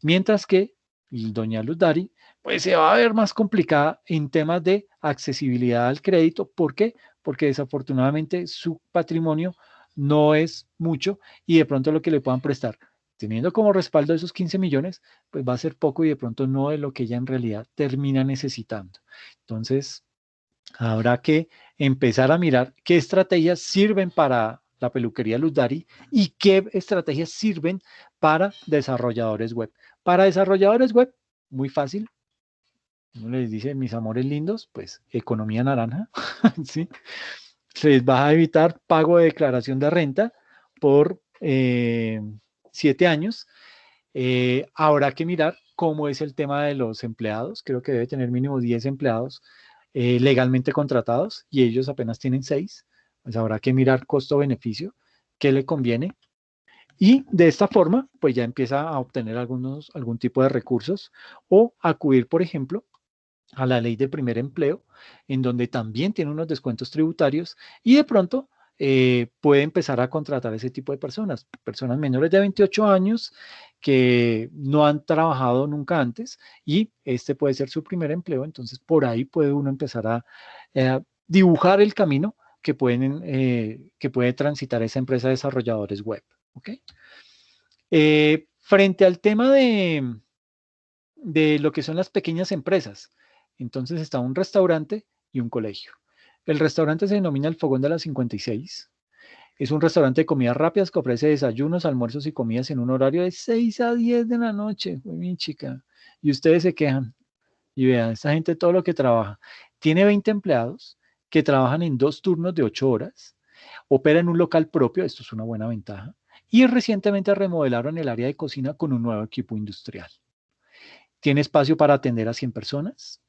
Mientras que doña Luz Dari, pues se va a ver más complicada en temas de accesibilidad al crédito. ¿Por qué? Porque desafortunadamente su patrimonio no es mucho y de pronto lo que le puedan prestar, teniendo como respaldo esos 15 millones, pues va a ser poco y de pronto no es lo que ella en realidad termina necesitando. Entonces, habrá que empezar a mirar qué estrategias sirven para la peluquería Luz Dari y qué estrategias sirven para desarrolladores web. Para desarrolladores web, muy fácil. Uno les dice, mis amores lindos, pues economía naranja, ¿sí? Se les va a evitar pago de declaración de renta por 7 años. Habrá que mirar cómo es el tema de los empleados. Creo que debe tener mínimo 10 empleados legalmente contratados y ellos apenas tienen 6. Pues habrá que mirar costo-beneficio, qué le conviene. Y de esta forma, pues ya empieza a obtener algún tipo de recursos o acudir, por ejemplo, a la ley de primer empleo, en donde también tiene unos descuentos tributarios y de pronto puede empezar a contratar ese tipo de personas, personas menores de 28 años que no han trabajado nunca antes y este puede ser su primer empleo, entonces por ahí puede uno empezar a dibujar el camino que puede transitar esa empresa de desarrolladores web. ¿Ok? Frente al tema de lo que son las pequeñas empresas. Entonces está un restaurante y un colegio. El restaurante se denomina El Fogón de las 56. Es un restaurante de comidas rápidas que ofrece desayunos, almuerzos y comidas en un horario de 6 a 10 de la noche. Muy bien, chica. Y ustedes se quejan. Y vean, esta gente todo lo que trabaja. Tiene 20 empleados que trabajan en 2 turnos de 8 horas. Opera en un local propio, esto es una buena ventaja. Y recientemente remodelaron el área de cocina con un nuevo equipo industrial. Tiene espacio para atender a 100 personas.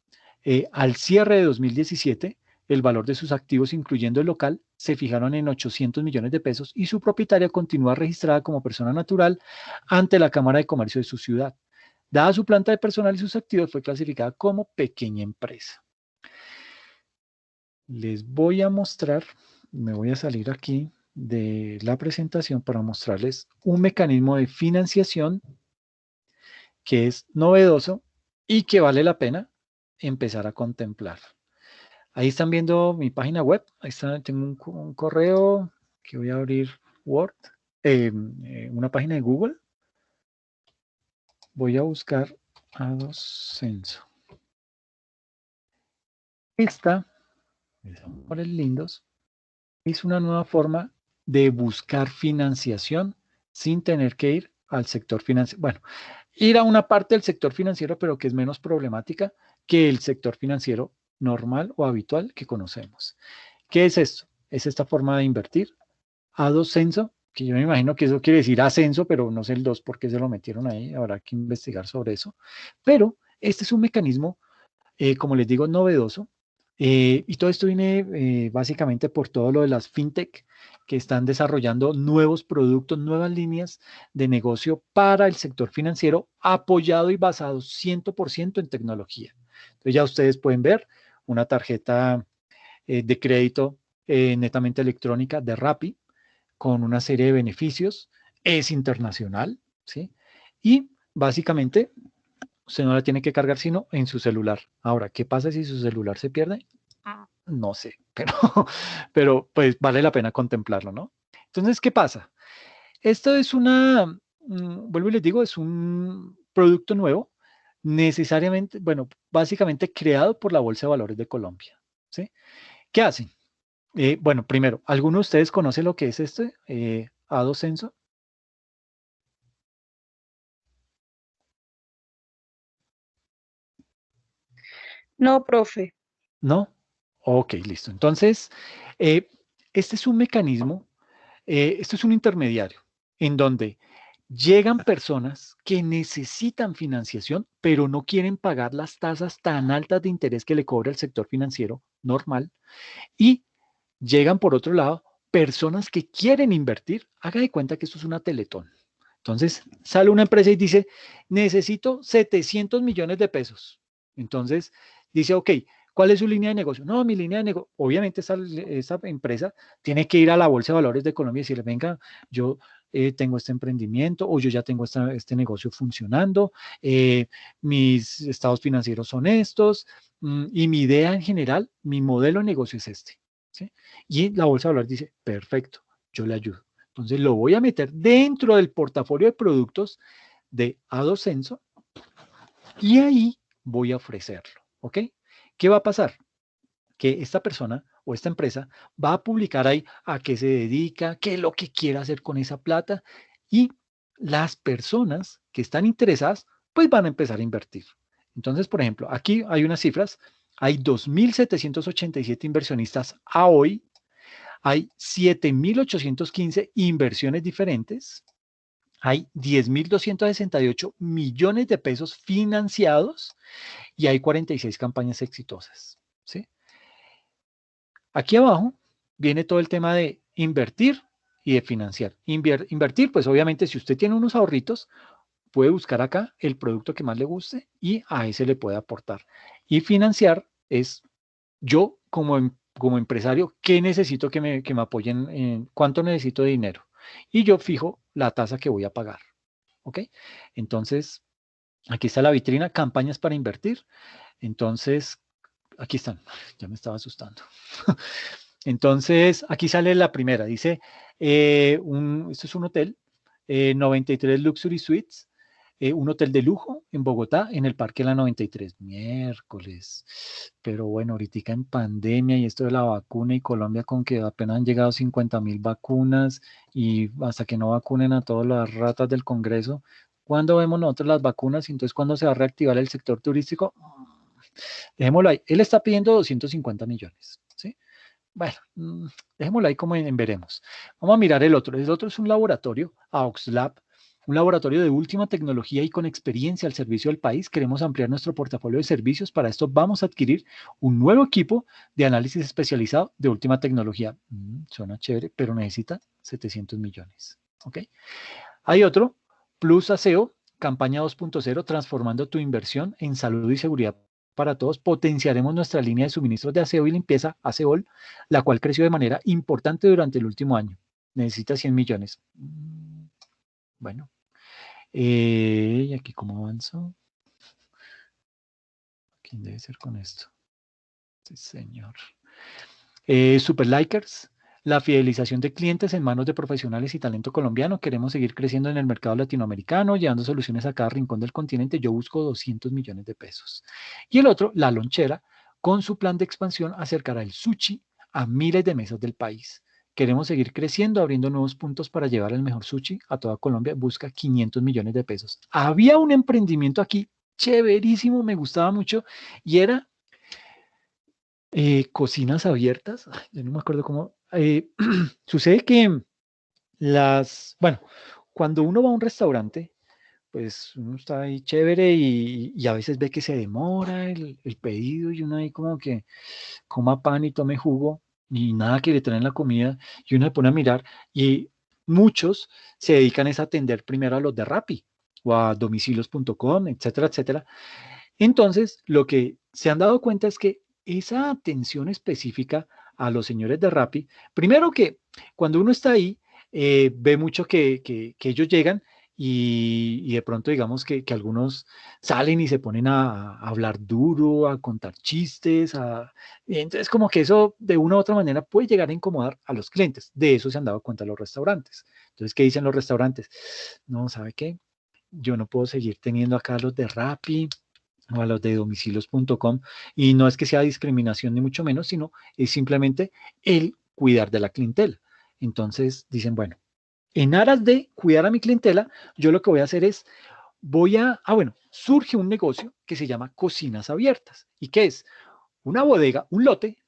Al cierre de 2017, el valor de sus activos, incluyendo el local, se fijaron en 800 millones de pesos y su propietaria continúa registrada como persona natural ante la Cámara de Comercio de su ciudad. Dada su planta de personal y sus activos, fue clasificada como pequeña empresa. Les voy a mostrar, me voy a salir aquí de la presentación para mostrarles un mecanismo de financiación que es novedoso y que vale la pena empezar a contemplar. Ahí están viendo mi página web. Ahí está, tengo un correo que voy a abrir Word, una página de Google. Voy a buscar AdSenso. Esta, por el lindos, es una nueva forma de buscar financiación sin tener que ir al sector financiero. Bueno, ir a una parte del sector financiero, pero que es menos problemática que el sector financiero normal o habitual que conocemos. ¿Qué es esto? Es esta forma de invertir. AdSenso, que yo me imagino que eso quiere decir ascenso, pero no sé el 2 por qué se lo metieron ahí, habrá que investigar sobre eso. Pero este es un mecanismo, como les digo, novedoso. Y todo esto viene básicamente por todo lo de las fintech que están desarrollando nuevos productos, nuevas líneas de negocio para el sector financiero, apoyado y basado 100% en tecnología. Entonces ya ustedes pueden ver una tarjeta de crédito netamente electrónica de Rappi con una serie de beneficios, es internacional, ¿sí? Y básicamente usted no la tiene que cargar sino en su celular. Ahora, ¿qué pasa si su celular se pierde? No sé, pero pues vale la pena contemplarlo, ¿no? Entonces, ¿qué pasa? Esto es vuelvo y les digo, es un producto nuevo, necesariamente, bueno, básicamente creado por la Bolsa de Valores de Colombia, ¿sí? ¿Qué hacen? Bueno, primero, ¿alguno de ustedes conoce lo que es este AdSenso? No, profe. ¿No? Ok, listo. Entonces, eh, este es un mecanismo, esto es un intermediario en donde llegan personas que necesitan financiación, pero no quieren pagar las tasas tan altas de interés que le cobra el sector financiero normal. Y llegan, por otro lado, personas que quieren invertir. Haga de cuenta que esto es una Teletón. Entonces, sale una empresa y dice, necesito 700 millones de pesos. Entonces, dice, ok, ¿cuál es su línea de negocio? No, mi línea de negocio, obviamente esa empresa tiene que ir a la Bolsa de Valores de Colombia y decirle, venga, yo tengo este emprendimiento o yo ya tengo este negocio funcionando, mis estados financieros son estos y mi idea en general, mi modelo de negocio es este. ¿Sí? Y la Bolsa de Valores dice, perfecto, yo le ayudo. Entonces lo voy a meter dentro del portafolio de productos de AdSenso y ahí voy a ofrecerlo. ¿Ok? ¿Qué va a pasar? Que esta persona o esta empresa va a publicar ahí a qué se dedica, qué es lo que quiere hacer con esa plata y las personas que están interesadas pues van a empezar a invertir. Entonces, por ejemplo, aquí hay unas cifras, hay 2.787 inversionistas a hoy, hay 7.815 inversiones diferentes, hay 10.268 millones de pesos financiados y hay 46 campañas exitosas. ¿Sí? Aquí abajo viene todo el tema de invertir y de financiar. Invertir, pues obviamente si usted tiene unos ahorritos, puede buscar acá el producto que más le guste y a ese le puede aportar. Y financiar es yo como empresario, ¿qué necesito que me apoyen? ¿Cuánto necesito de dinero? Y yo fijo la tasa que voy a pagar. ¿Ok? Entonces, aquí está la vitrina, campañas para invertir. Entonces, aquí están. Ya me estaba asustando. Entonces, aquí sale la primera. Dice, esto es un hotel, 93 Luxury Suites, un hotel de lujo en Bogotá, en el Parque La 93. Miércoles. Pero bueno, ahorita en pandemia y esto de la vacuna y Colombia con que apenas han llegado 50.000 vacunas y hasta que no vacunen a todas las ratas del Congreso, ¿cuándo vemos nosotros las vacunas? Y entonces, ¿cuándo se va a reactivar el sector turístico? Dejémoslo ahí. Él está pidiendo 250 millones, ¿sí? Bueno, dejémoslo ahí como en veremos. Vamos a mirar el otro. El otro es un laboratorio, AoxLab, un laboratorio de última tecnología y con experiencia al servicio del país. Queremos ampliar nuestro portafolio de servicios. Para esto vamos a adquirir un nuevo equipo de análisis especializado de última tecnología. Suena chévere, pero necesita 700 millones. ¿Ok? Hay otro, Plus Aseo, campaña 2.0, transformando tu inversión en salud y seguridad para todos. Potenciaremos nuestra línea de suministros de aseo y limpieza, Aseol, la cual creció de manera importante durante el último año. Necesita 100 millones. Bueno, ¿y aquí cómo avanzo? ¿Quién debe ser con esto? Sí, señor. Super Likers, la fidelización de clientes en manos de profesionales y talento colombiano. Queremos seguir creciendo en el mercado latinoamericano, llevando soluciones a cada rincón del continente. Yo busco 200 millones de pesos. Y el otro, La Lonchera, con su plan de expansión, acercará el sushi a miles de mesas del país. Queremos seguir creciendo, abriendo nuevos puntos para llevar el mejor sushi a toda Colombia. Busca 500 millones de pesos. Había un emprendimiento aquí chéverísimo, me gustaba mucho, y era cocinas abiertas. Ay, yo no me acuerdo cómo. Sucede que bueno, cuando uno va a un restaurante, pues uno está ahí chévere y a veces ve que se demora el pedido y uno ahí como que coma pan y tome jugo y nada que le traen la comida y uno se pone a mirar y muchos se dedican es a atender primero a los de Rappi o a domicilios.com, etcétera, etcétera. Entonces, lo que se han dado cuenta es que esa atención específica a los señores de Rappi, primero que cuando uno está ahí, ve mucho que ellos llegan y de pronto digamos que algunos salen y se ponen a hablar duro, a contar chistes, y entonces como que eso de una u otra manera puede llegar a incomodar a los clientes. De eso se han dado cuenta los restaurantes. Entonces, ¿qué dicen los restaurantes? No, ¿sabe qué? Yo no puedo seguir teniendo acá los de Rappi o a los de domicilios.com. Y no es que sea discriminación ni mucho menos, sino es simplemente el cuidar de la clientela. Entonces dicen, bueno, en aras de cuidar a mi clientela, yo lo que voy a hacer es, bueno, surge un negocio que se llama Cocinas Abiertas. ¿Y qué es? Una bodega, un lote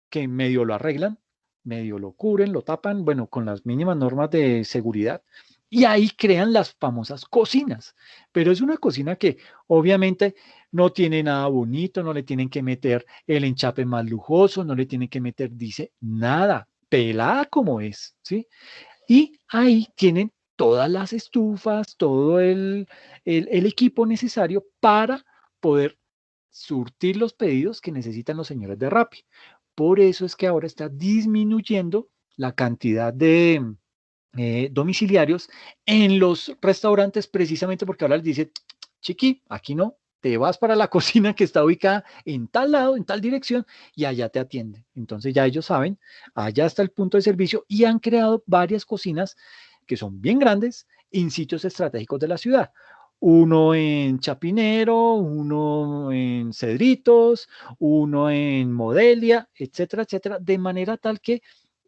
que medio lo arreglan, medio lo cubren, lo tapan, bueno, con las mínimas normas de seguridad, y ahí crean las famosas cocinas. Pero es una cocina que obviamente no tiene nada bonito, no le tienen que meter el enchape más lujoso, no le tienen que meter, dice, nada, pelada como es, ¿sí? Y ahí tienen todas las estufas, todo el equipo necesario para poder surtir los pedidos que necesitan los señores de Rappi. Por eso es que ahora está disminuyendo la cantidad de domiciliarios en los restaurantes, precisamente porque ahora les dice, chiqui, aquí no, te vas para la cocina que está ubicada en tal lado, en tal dirección, y allá te atienden. Entonces ya ellos saben, allá está el punto de servicio y han creado varias cocinas que son bien grandes en sitios estratégicos de la ciudad. Uno en Chapinero, uno en Cedritos, uno en Modelia, etcétera, etcétera, de manera tal que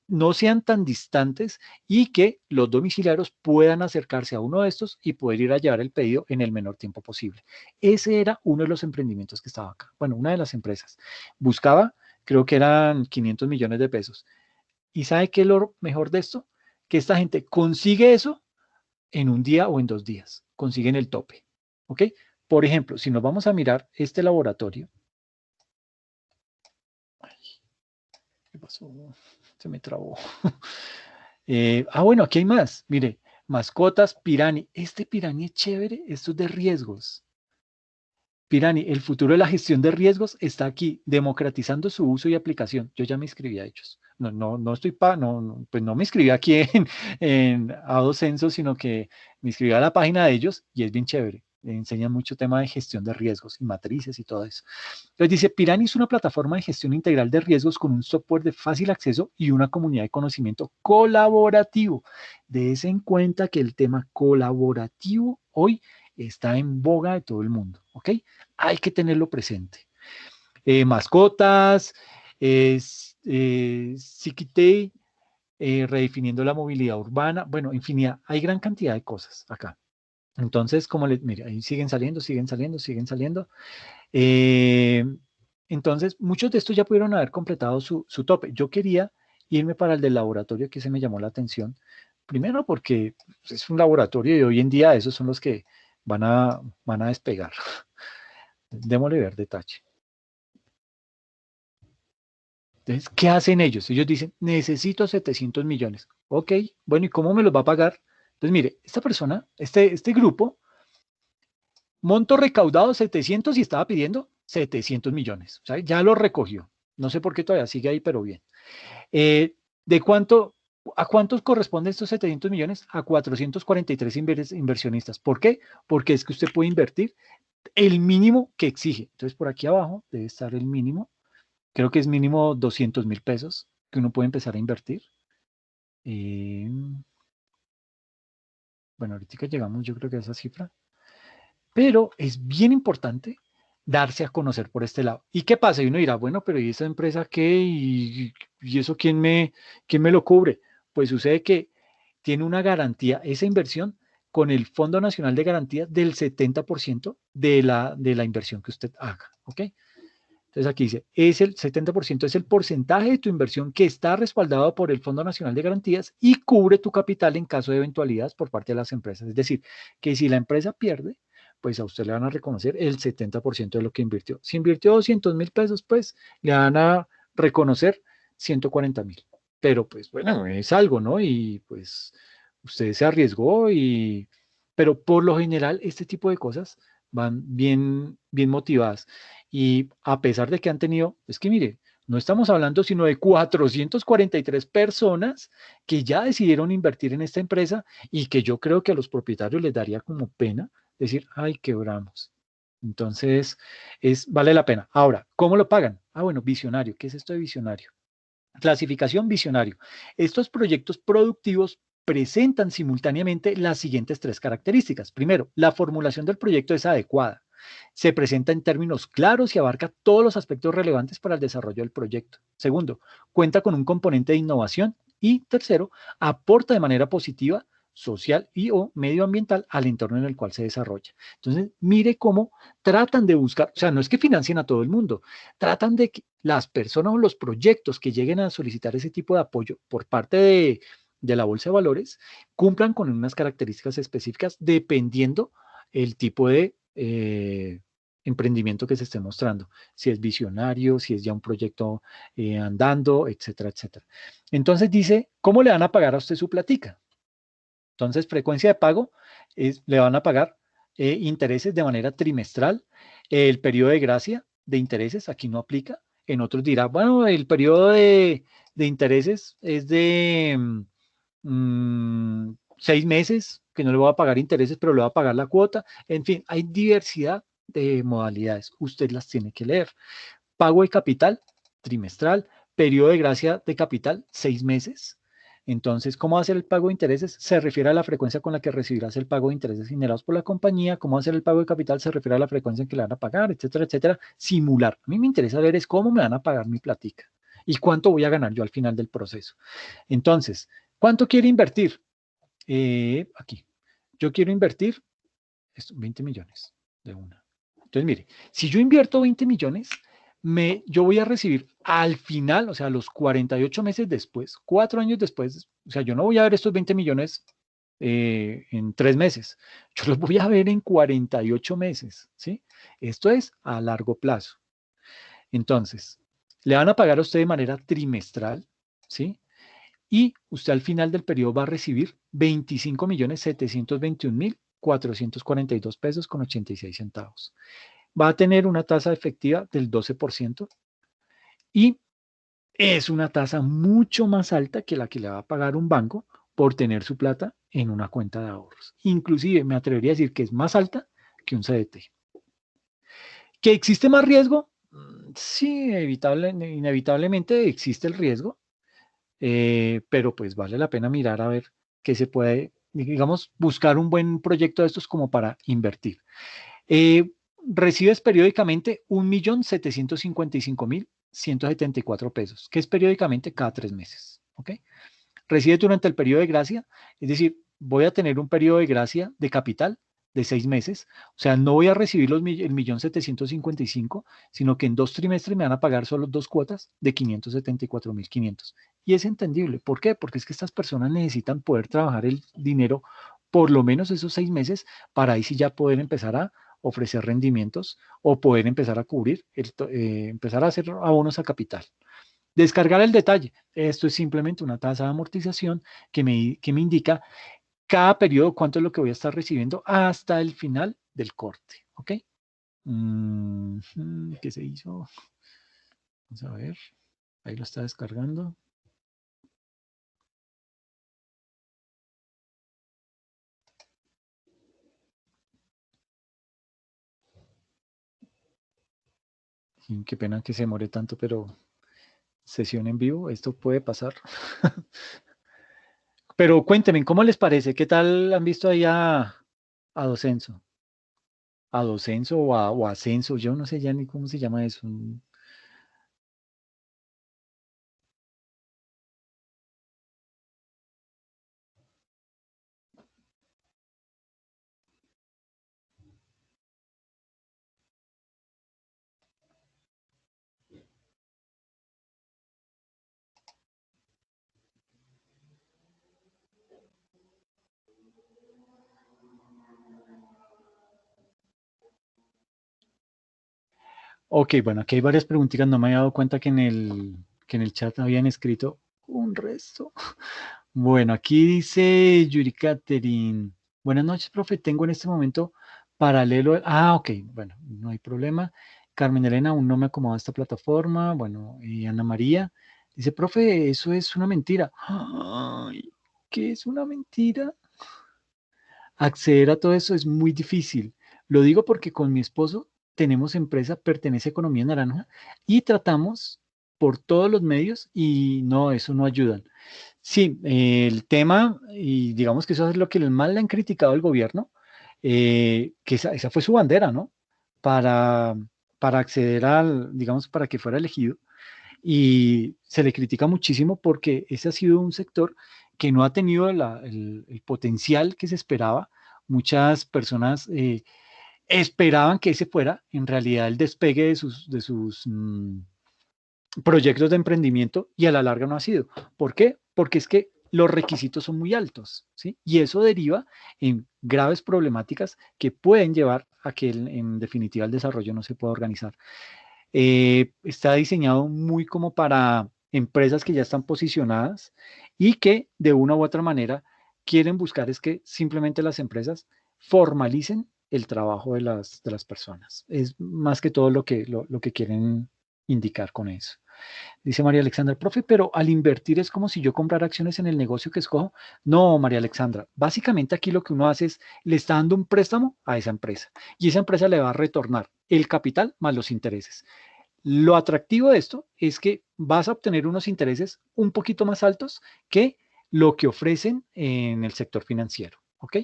no sean tan distantes y que los domiciliarios puedan acercarse a uno de estos y poder ir a llevar el pedido en el menor tiempo posible. Ese era uno de los emprendimientos que estaba acá. Bueno, una de las empresas. Buscaba, creo que eran 500 millones de pesos. ¿Y sabe qué es lo mejor de esto? Que esta gente consigue eso en un día o en 2 días. Consiguen el tope. ¿Ok? Por ejemplo, si nos vamos a mirar este laboratorio. ¿Qué pasó? Se me trabó. Bueno, aquí hay más. Mire, mascotas, Pirani. Este Pirani es chévere. Esto es de riesgos. Pirani, el futuro de la gestión de riesgos está aquí, democratizando su uso y aplicación. Yo ya me inscribí a ellos. No estoy pues no me inscribí aquí en Adocenso, sino que me inscribí a la página de ellos y es bien chévere. Enseñan mucho tema de gestión de riesgos y matrices y todo eso. Entonces dice, Pirani es una plataforma de gestión integral de riesgos con un software de fácil acceso y una comunidad de conocimiento colaborativo. Dese en cuenta que el tema colaborativo hoy está en boga de todo el mundo, ¿ok? Hay que tenerlo presente. Mascotas, Psiquitei, redefiniendo la movilidad urbana, bueno, infinidad, hay gran cantidad de cosas acá. Entonces, como les, mira, ahí siguen saliendo, siguen saliendo, siguen saliendo. Eh, entonces, muchos de estos ya pudieron haber completado su tope. Yo quería irme para el del laboratorio que se me llamó la atención. Primero porque es un laboratorio y hoy en día esos son los que van a despegar. Démosle ver detalle. Entonces, ¿qué hacen ellos? Ellos dicen, necesito 700 millones. Ok, bueno, ¿y cómo me los va a pagar? Entonces, mire, esta persona, este grupo, monto recaudado 700 y estaba pidiendo 700 millones. O sea, ya lo recogió. No sé por qué todavía sigue ahí, pero bien. Eh, ¿De cuánto, a cuántos corresponden estos 700 millones? A 443 inversionistas. ¿Por qué? Porque es que usted puede invertir el mínimo que exige. Entonces, por aquí abajo debe estar el mínimo. Creo que es mínimo 200.000 pesos que uno puede empezar a invertir. Eh, bueno, ahorita llegamos yo creo que a esa cifra. Pero es bien importante darse a conocer por este lado. ¿Y qué pasa? Y uno dirá, bueno, pero ¿y esa empresa qué? ¿Y eso quién me lo cubre? Pues sucede que tiene una garantía, esa inversión, con el Fondo Nacional de Garantía del 70% de la inversión que usted haga. ¿Ok? Entonces aquí dice, es el 70% es el porcentaje de tu inversión que está respaldado por el Fondo Nacional de Garantías y cubre tu capital en caso de eventualidades por parte de las empresas. Es decir, que si la empresa pierde, pues a usted le van a reconocer el 70% de lo que invirtió. Si invirtió 200.000 pesos, pues le van a reconocer 140.000. Pero pues bueno, es algo, ¿no? Y pues usted se arriesgó pero por lo general este tipo de cosas van bien, bien motivadas. Y a pesar de que han tenido, es que mire, no estamos hablando sino de 443 personas que ya decidieron invertir en esta empresa y que yo creo que a los propietarios les daría como pena decir, ay, quebramos. Entonces, vale la pena. Ahora, ¿cómo lo pagan? Ah, bueno, visionario. ¿Qué es esto de visionario? Clasificación visionario. Estos proyectos productivos presentan simultáneamente las siguientes tres características. Primero, la formulación del proyecto es adecuada. Se presenta en términos claros y abarca todos los aspectos relevantes para el desarrollo del proyecto. Segundo, cuenta con un componente de innovación. Y tercero, aporta de manera positiva, social y o medioambiental al entorno en el cual se desarrolla. Entonces, mire cómo tratan de buscar, o sea, no es que financien a todo el mundo, tratan de que las personas o los proyectos que lleguen a solicitar ese tipo de apoyo por parte de la bolsa de valores cumplan con unas características específicas dependiendo el tipo de emprendimiento que se esté mostrando, si es visionario, si es ya un proyecto andando, etcétera, etcétera. Entonces dice, ¿cómo le van a pagar a usted su platica? Entonces, frecuencia de pago le van a pagar intereses de manera trimestral. El periodo de gracia de intereses aquí no aplica. En otros dirá, bueno, el periodo de intereses es de 6 meses, que no le voy a pagar intereses, pero le voy a pagar la cuota. En fin, hay diversidad de modalidades. Usted las tiene que leer. Pago de capital trimestral, periodo de gracia de capital 6 meses. Entonces, ¿cómo va a ser el pago de intereses? Se refiere a la frecuencia con la que recibirás el pago de intereses generados por la compañía. ¿Cómo va a ser el pago de capital? Se refiere a la frecuencia en que le van a pagar, etcétera, etcétera. Simular. A mí me interesa ver es cómo me van a pagar mi platica y cuánto voy a ganar yo al final del proceso. Entonces, ¿cuánto quiere invertir? Aquí. Yo quiero invertir 20 millones de una. Entonces, mire, si yo invierto 20 millones, yo voy a recibir al final, o sea, los 48 meses después, 4 años después, o sea, yo no voy a ver estos 20 millones en 3 meses, yo los voy a ver en 48 meses, ¿sí? Esto es a largo plazo. Entonces, le van a pagar a usted de manera trimestral, ¿sí? Y usted al final del periodo va a recibir 25.721.442 pesos con 86 centavos. Va a tener una tasa efectiva del 12% y es una tasa mucho más alta que la que le va a pagar un banco por tener su plata en una cuenta de ahorros. Inclusive me atrevería a decir que es más alta que un CDT. ¿Que existe más riesgo? Sí, inevitablemente existe el riesgo, pero pues vale la pena mirar a ver qué se puede, digamos, buscar un buen proyecto de estos como para invertir. Eh, Recibes periódicamente 1.755.174 pesos, que es periódicamente cada 3 meses. ¿Ok? Recibe durante el periodo de gracia, es decir, voy a tener un periodo de gracia de capital de 6 meses, o sea, no voy a recibir el 1.755.000, sino que en 2 trimestres me van a pagar solo dos cuotas de 574.500. Y es entendible. ¿Por qué? Porque es que estas personas necesitan poder trabajar el dinero por lo menos esos 6 meses para ahí sí ya poder empezar a ofrecer rendimientos o poder empezar a cubrir, empezar a hacer abonos a capital. Descargar el detalle. Esto es simplemente una tasa de amortización que me indica cada periodo cuánto es lo que voy a estar recibiendo hasta el final del corte. ¿Ok? ¿Qué se hizo? Vamos a ver. Ahí lo está descargando. Y qué pena que se demore tanto, pero sesión en vivo, esto puede pasar. Pero cuéntenme, ¿cómo les parece? ¿Qué tal han visto ahí a Docenso? A Docenso o a Ascenso, yo no sé ya ni cómo se llama eso. Ok, bueno, aquí hay varias preguntitas, no me había dado cuenta que en el chat habían escrito un resto. Bueno, aquí dice Yuri Catherine. Buenas noches, profe. Tengo en este momento paralelo. Ah, ok, bueno, no hay problema. Carmen Elena, aún no me acomoda esta plataforma. Bueno, y Ana María dice, profe, eso es una mentira. Ay, ¿qué es una mentira? Acceder a todo eso es muy difícil. Lo digo porque con mi esposo tenemos empresa, pertenece a Economía Naranja y tratamos por todos los medios y no, eso no ayuda. Sí, el tema, y digamos que eso es lo que más le han criticado al gobierno, que esa fue su bandera, ¿no? Para, para acceder al, digamos, para que fuera elegido. Y se le critica muchísimo porque ese ha sido un sector que no ha tenido el potencial que se esperaba. Muchas personas esperaban que ese fuera en realidad el despegue de sus proyectos de emprendimiento y a la larga no ha sido. ¿Por qué? Porque es que los requisitos son muy altos, ¿sí? Y eso deriva en graves problemáticas que pueden llevar a que en definitiva el desarrollo no se pueda organizar. Está diseñado muy como para empresas que ya están posicionadas y que de una u otra manera quieren buscar es que simplemente las empresas formalicen el trabajo de las personas. Es más que todo lo que quieren indicar con eso. Dice María Alexandra, profe, pero al invertir es como si yo comprara acciones en el negocio que escojo. No, María Alexandra, básicamente aquí lo que uno hace es le está dando un préstamo a esa empresa y esa empresa le va a retornar el capital más los intereses. Lo atractivo de esto es que vas a obtener unos intereses un poquito más altos que lo que ofrecen en el sector financiero, ¿ok?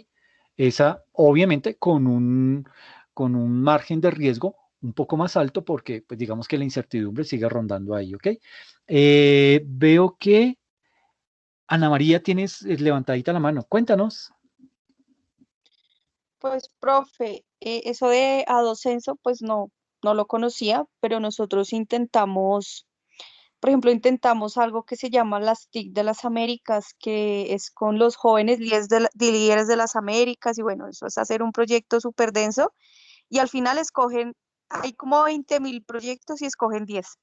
Esa, obviamente, con un margen de riesgo un poco más alto porque, pues digamos que la incertidumbre sigue rondando ahí, ¿ok? Veo que Ana María tienes levantadita la mano. Cuéntanos. Pues, profe, eso de Adocenso, pues no lo conocía, pero nosotros intentamos, por ejemplo, intentamos algo que se llama las TIC de las Américas, que es con los jóvenes líderes de las Américas, y bueno, eso es hacer un proyecto súper denso, y al final escogen, hay como 20.000 proyectos y escogen 10.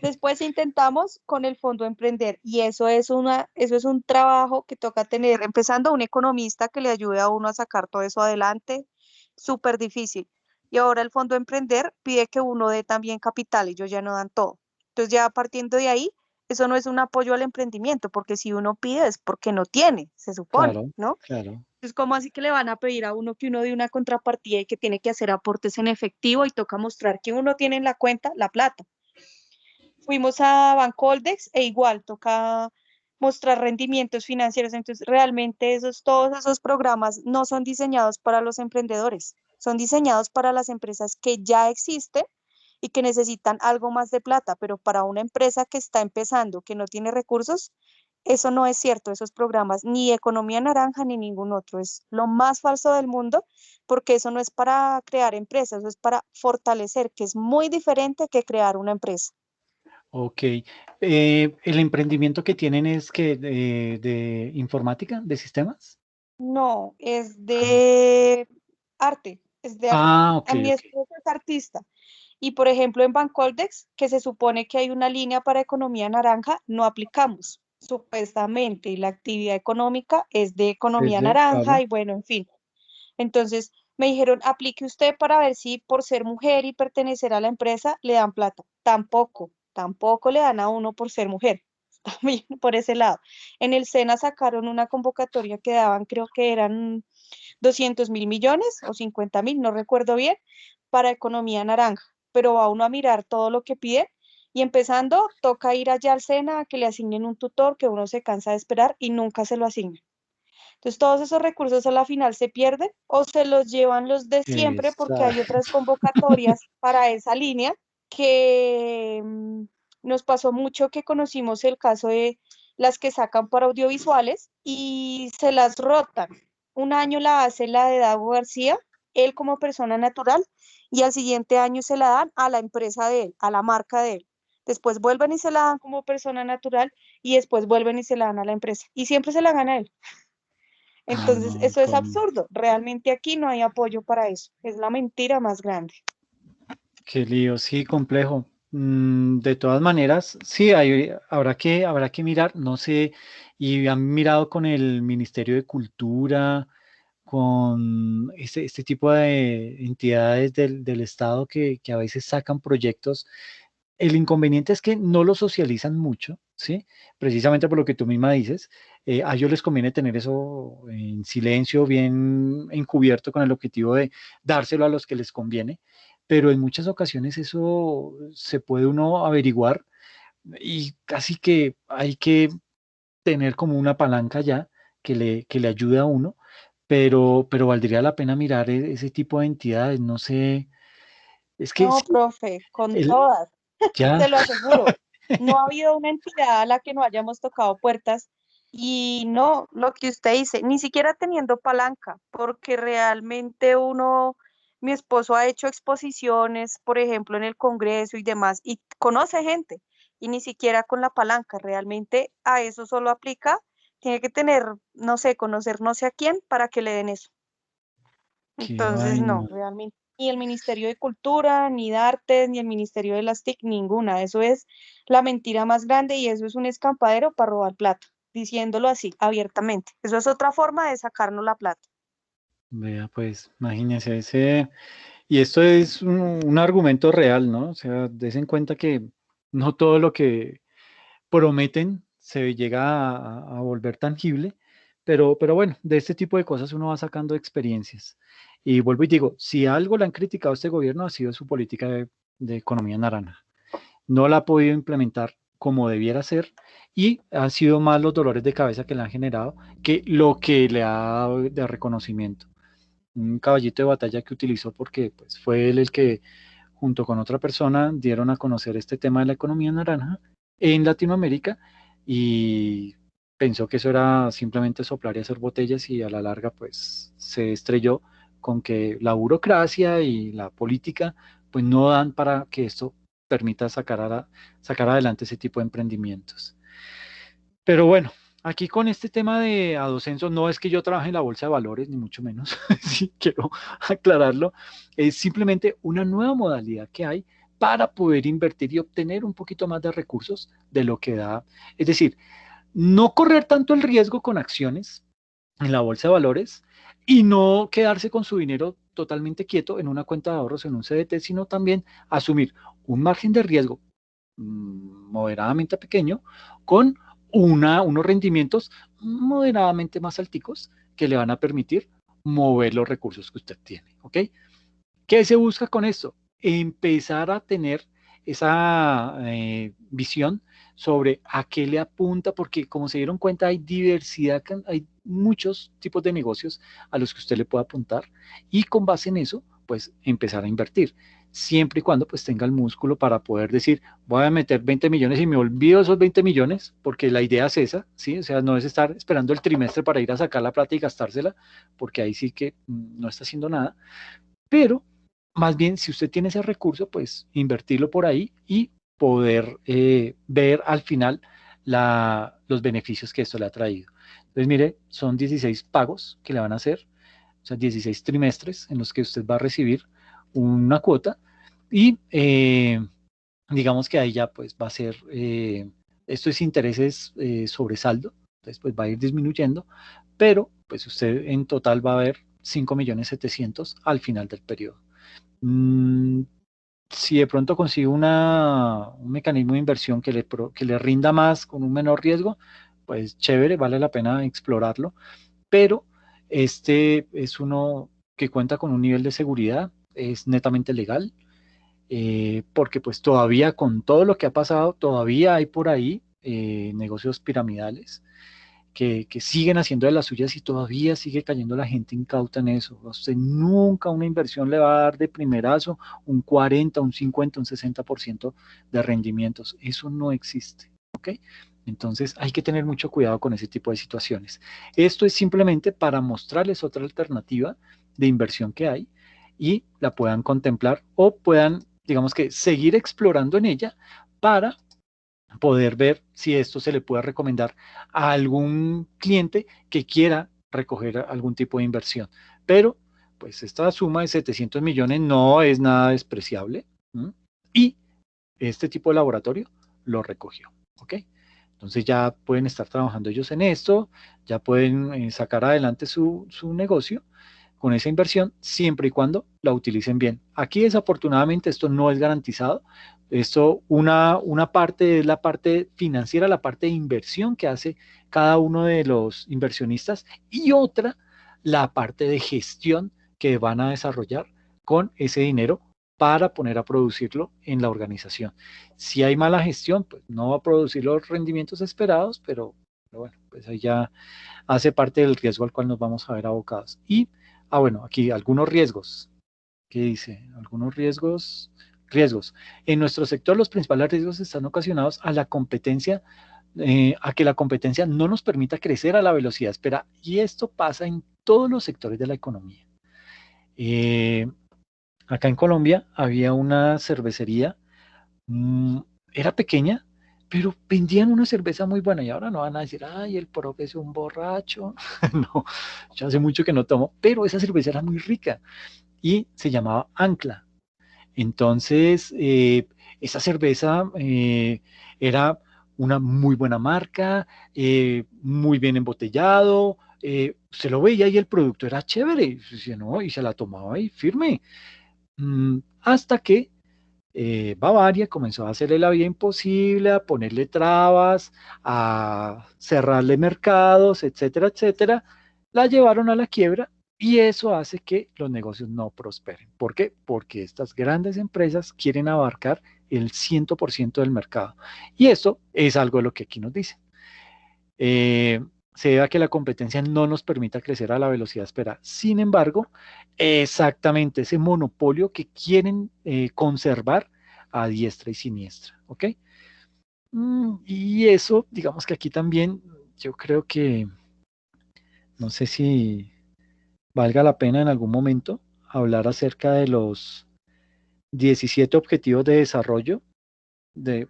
Después intentamos con el Fondo Emprender y eso es un trabajo que toca tener, empezando un economista que le ayude a uno a sacar todo eso adelante, súper difícil. Y ahora el Fondo Emprender pide que uno dé también capital y ellos ya no dan todo. Entonces ya partiendo de ahí, eso no es un apoyo al emprendimiento, porque si uno pide es porque no tiene, se supone, Claro, ¿no? claro. Entonces, ¿cómo así que le van a pedir a uno que uno dé una contrapartida y que tiene que hacer aportes en efectivo y toca mostrar que uno tiene en la cuenta la plata? Fuimos a Bancoldex e igual toca mostrar rendimientos financieros. Entonces, realmente todos esos programas no son diseñados para los emprendedores, son diseñados para las empresas que ya existen y que necesitan algo más de plata, pero para una empresa que está empezando, que no tiene recursos, eso no es cierto, esos programas, ni Economía Naranja ni ningún otro, es lo más falso del mundo, porque eso no es para crear empresas, eso es para fortalecer, que es muy diferente que crear una empresa. Ok. ¿El emprendimiento que tienen es que de informática, de sistemas? No, es de arte, es de arte. Ah, ok, A mi ok. esposo es artista. Y por ejemplo, en Bancoldex, que se supone que hay una línea para economía naranja, no aplicamos, supuestamente, y la actividad económica es de economía Desde, naranja claro. y bueno, en fin. Entonces me dijeron, aplique usted para ver si por ser mujer y pertenecer a la empresa le dan plata. Tampoco le dan a uno por ser mujer. También por ese lado. En el SENA sacaron una convocatoria que daban, creo que eran 200.000 millones o 50.000, no recuerdo bien, para economía naranja. pero va uno a mirar todo lo que pide y empezando, toca ir allá al SENA a que le asignen un tutor que uno se cansa de esperar y nunca se lo asignan. Entonces, todos esos recursos a la final se pierden o se los llevan los de siempre porque Esa- hay otras convocatorias para esa línea que nos pasó mucho que conocimos el caso de las que sacan para audiovisuales y se las rotan. Un año la hace la de Dago García, él como persona natural, y al siguiente año se la dan a la empresa de él, a la marca de él. Después vuelven y se la dan como persona natural y después vuelven y se la dan a la empresa. Y siempre se la gana él. Ah, Entonces, no, eso es absurdo. Realmente aquí no hay apoyo para eso. Es la mentira más grande. qué lío, sí, complejo. De todas maneras, sí, habrá que mirar, no sé, y han mirado con el Ministerio de Cultura, con este tipo de entidades del Estado que a veces sacan proyectos. El inconveniente es que no lo socializan mucho, ¿sí? Precisamente por lo que tú misma dices, a ellos les conviene tener eso en silencio, bien encubierto con el objetivo de dárselo a los que les conviene, pero en muchas ocasiones eso se puede uno averiguar y casi que hay que tener como una palanca ya que le ayude a uno, pero valdría la pena mirar ese tipo de entidades, no sé, es que No, sí, profe, con el, todas, ya. se lo aseguro. No ha habido una entidad a la que no hayamos tocado puertas y no, lo que usted dice, ni siquiera teniendo palanca, porque realmente uno, mi esposo ha hecho exposiciones, por ejemplo, en el Congreso y demás, y conoce gente, y ni siquiera con la palanca, realmente a eso solo aplica, tiene que tener, no sé, conocer no sé a quién para que le den eso. Qué Entonces, no, vaina. realmente ni el Ministerio de Cultura, ni de Artes, ni el Ministerio de las TIC, ninguna. Eso es la mentira más grande y eso es un escampadero para robar plata, diciéndolo así, abiertamente. Eso es otra forma de sacarnos la plata. Vea, pues, imagínense ese. Y esto es un argumento real, ¿no? O sea, des en cuenta que no todo lo que prometen se llega a volver tangible, pero bueno, de este tipo de cosas uno va sacando experiencias. Y vuelvo y digo, si algo le han criticado a este gobierno ha sido su política de economía naranja. No la ha podido implementar como debiera ser y ha sido más los dolores de cabeza que le han generado que lo que le ha dado de reconocimiento. Un caballito de batalla que utilizó porque pues, fue él el que, junto con otra persona, dieron a conocer este tema de la economía naranja en Latinoamérica y pensó que eso era simplemente soplar y hacer botellas y a la larga pues se estrelló con que la burocracia y la política pues no dan para que esto permita sacar adelante ese tipo de emprendimientos. Pero bueno, aquí con este tema de Adocenso, no es que yo trabaje en la bolsa de valores, ni mucho menos, sí, quiero aclararlo, es simplemente una nueva modalidad que hay para poder invertir y obtener un poquito más de recursos de lo que da. Es decir, no correr tanto el riesgo con acciones en la bolsa de valores y no quedarse con su dinero totalmente quieto en una cuenta de ahorros en un CDT, sino también asumir un margen de riesgo moderadamente pequeño con unos rendimientos moderadamente más alticos que le van a permitir mover los recursos que usted tiene. ¿Ok? ¿Qué se busca con esto? Empezar a tener esa visión sobre a qué le apunta, porque como se dieron cuenta, hay diversidad, hay muchos tipos de negocios a los que usted le puede apuntar y con base en eso, pues empezar a invertir, siempre y cuando pues tenga el músculo para poder decir, voy a meter 20 millones y me olvido esos 20 millones, porque la idea es esa, ¿sí? O sea, no es estar esperando el trimestre para ir a sacar la plata y gastársela, porque ahí sí que no está haciendo nada, pero más bien, si usted tiene ese recurso, pues invertirlo por ahí y poder ver al final los beneficios que esto le ha traído. Entonces, mire, son 16 pagos que le van a hacer, o sea, 16 trimestres en los que usted va a recibir una cuota y digamos que ahí ya pues va a ser, esto es intereses sobre saldo, entonces pues va a ir disminuyendo, pero pues usted en total va a ver 5.700.000 al final del periodo. Mm, si de pronto consigue un mecanismo de inversión que le rinda más con un menor riesgo, pues chévere, vale la pena explorarlo, pero este es uno que cuenta con un nivel de seguridad, es netamente legal, porque pues todavía con todo lo que ha pasado, todavía hay por ahí negocios piramidales que siguen haciendo de las suyas y todavía sigue cayendo la gente incauta en eso. A usted nunca una inversión le va a dar de primerazo un 40, un 50, un 60% de rendimientos. Eso no existe, ¿ok? Entonces hay que tener mucho cuidado con ese tipo de situaciones. Esto es simplemente para mostrarles otra alternativa de inversión que hay y la puedan contemplar o puedan, digamos que, seguir explorando en ella para poder ver si esto se le puede recomendar a algún cliente que quiera recoger algún tipo de inversión. Pero, pues esta suma de 700 millones no es nada despreciable. ¿M? Y este tipo de laboratorio lo recogió. ¿Ok? Entonces ya pueden estar trabajando ellos en esto, ya pueden sacar adelante su negocio con esa inversión, siempre y cuando la utilicen bien. Aquí desafortunadamente esto no es garantizado. Esto, una parte es la parte financiera, la parte de inversión que hace cada uno de los inversionistas y otra, la parte de gestión que van a desarrollar con ese dinero para poner a producirlo en la organización. Si hay mala gestión, pues no va a producir los rendimientos esperados, pero bueno, pues ahí ya hace parte del riesgo al cual nos vamos a ver abocados. Y, bueno, aquí algunos riesgos. ¿Qué dice? Algunos riesgos. En nuestro sector los principales riesgos están ocasionados a la competencia, a que la competencia no nos permita crecer a la velocidad esperada. Y esto pasa en todos los sectores de la economía. Eh, Acá en Colombia había una cervecería, mm, era pequeña, pero vendían una cerveza muy buena y ahora no van a decir, ay, el profe es un borracho. No, yo hace mucho que no tomo, pero esa cerveza era muy rica y se llamaba Ancla. Entonces, esa cerveza era una muy buena marca, muy bien embotellado, se lo veía y el producto era chévere, ¿no? Y se la tomaba ahí firme. Hasta que Bavaria comenzó a hacerle la vida imposible, a ponerle trabas, a cerrarle mercados, etcétera, etcétera. La llevaron a la quiebra y eso hace que los negocios no prosperen. ¿Por qué? Porque estas grandes empresas quieren abarcar el 100% del mercado. Y eso es algo de lo que aquí nos dice. Eh, Se debe a que la competencia no nos permita crecer a la velocidad esperada. Sin embargo, exactamente ese monopolio que quieren conservar a diestra y siniestra, ¿ok? Y eso, digamos que aquí también, yo creo que, no sé si valga la pena en algún momento hablar acerca de los 17 objetivos de desarrollo.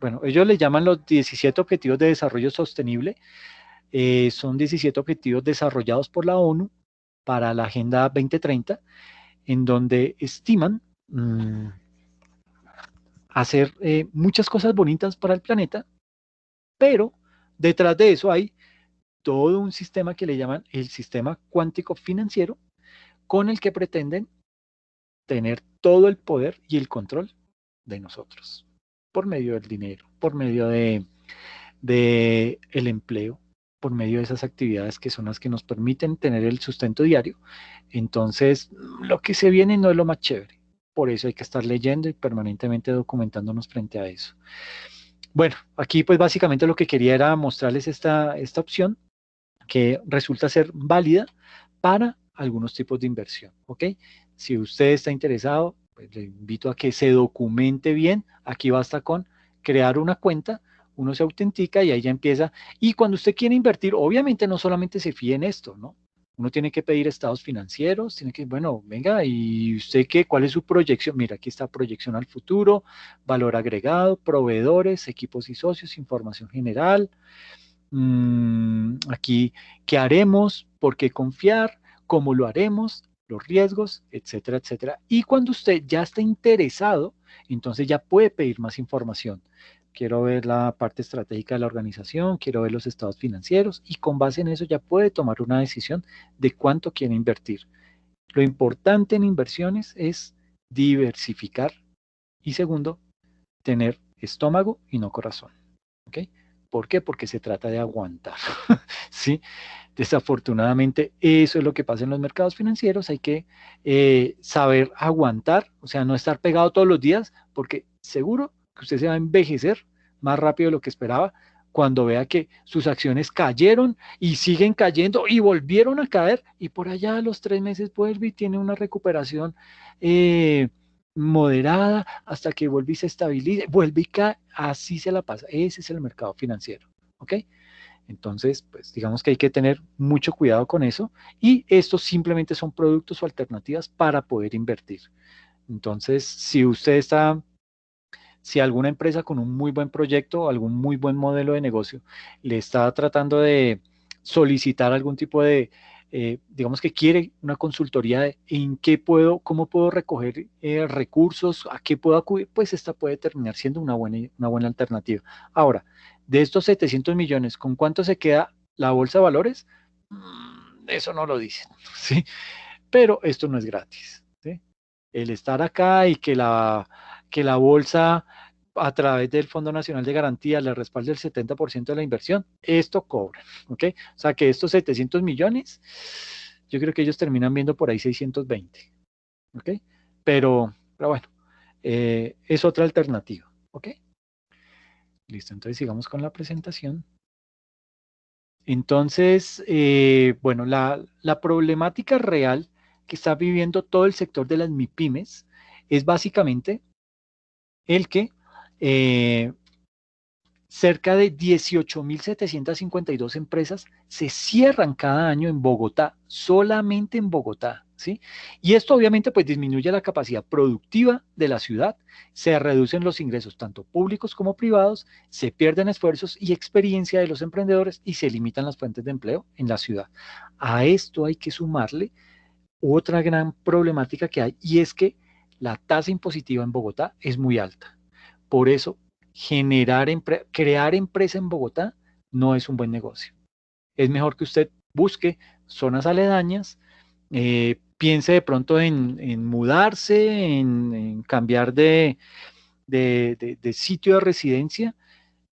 Bueno, ellos le llaman los 17 objetivos de desarrollo sostenible. Son 17 objetivos desarrollados por la ONU para la Agenda 2030, en donde estiman hacer muchas cosas bonitas para el planeta, pero detrás de eso hay todo un sistema que le llaman el sistema cuántico financiero, con el que pretenden tener todo el poder y el control de nosotros, por medio del dinero, por medio de el empleo, por medio de esas actividades que son las que nos permiten tener el sustento diario. Entonces, lo que se viene no es lo más chévere. Por eso hay que estar leyendo y permanentemente documentándonos frente a eso. Bueno, aquí pues básicamente lo que quería era mostrarles esta opción que resulta ser válida para algunos tipos de inversión, ¿ok? Si usted está interesado, pues le invito a que se documente bien. Aquí basta con crear una cuenta, uno se autentica y ahí ya empieza. Y cuando usted quiere invertir, obviamente no solamente se fíe en esto, ¿no? Uno tiene que pedir estados financieros, tiene que, bueno, venga, ¿y usted qué? ¿Cuál es su proyección? Mira, aquí está proyección al futuro, valor agregado, proveedores, equipos y socios, información general, aquí, ¿qué haremos? ¿Por qué confiar? ¿Cómo lo haremos? Los riesgos, etcétera, etcétera. Y cuando usted ya está interesado, entonces ya puede pedir más información. Quiero ver la parte estratégica de la organización, quiero ver los estados financieros y con base en eso ya puede tomar una decisión de cuánto quiere invertir. Lo importante en inversiones es diversificar y segundo, tener estómago y no corazón. ¿Ok? ¿Por qué? Porque se trata de aguantar, ¿sí? Desafortunadamente, eso es lo que pasa en los mercados financieros. Hay que saber aguantar, o sea, no estar pegado todos los días, porque seguro que usted se va a envejecer más rápido de lo que esperaba cuando vea que sus acciones cayeron y siguen cayendo y volvieron a caer y por allá a los 3 meses vuelve y tiene una recuperación eh, moderada hasta que vuelve y se estabiliza, vuelve y cae, así se la pasa. Ese es el mercado financiero, ¿ok? Entonces, pues digamos que hay que tener mucho cuidado con eso y estos simplemente son productos o alternativas para poder invertir. Entonces, si alguna empresa con un muy buen proyecto o algún muy buen modelo de negocio le está tratando de solicitar algún tipo de, digamos que quiere una consultoría de en qué puedo, cómo puedo recoger recursos, a qué puedo acudir, pues esta puede terminar siendo una buena alternativa. Ahora, de estos 700 millones, ¿con cuánto se queda la bolsa de valores? Eso no lo dicen, ¿sí? Pero esto no es gratis, ¿sí? El estar acá y que la bolsa a través del Fondo Nacional de Garantía le respalde el 70% de la inversión, esto cobra, ¿ok? O sea que estos 700 millones, yo creo que ellos terminan viendo por ahí 620, ¿ok? Pero bueno, es otra alternativa, ¿ok? Listo, entonces sigamos con la presentación. Entonces, bueno, la problemática real que está viviendo todo el sector de las MIPIMES es básicamente el que eh, cerca de 18.752 empresas se cierran cada año en Bogotá, solamente en Bogotá, ¿sí? Y esto obviamente pues disminuye la capacidad productiva de la ciudad, se reducen los ingresos tanto públicos como privados, se pierden esfuerzos y experiencia de los emprendedores y se limitan las fuentes de empleo en la ciudad. A esto hay que sumarle otra gran problemática que hay y es que la tasa impositiva en Bogotá es muy alta. Por eso, crear empresa en Bogotá no es un buen negocio. Es mejor que usted busque zonas aledañas, piense de pronto en mudarse, en cambiar de sitio de residencia,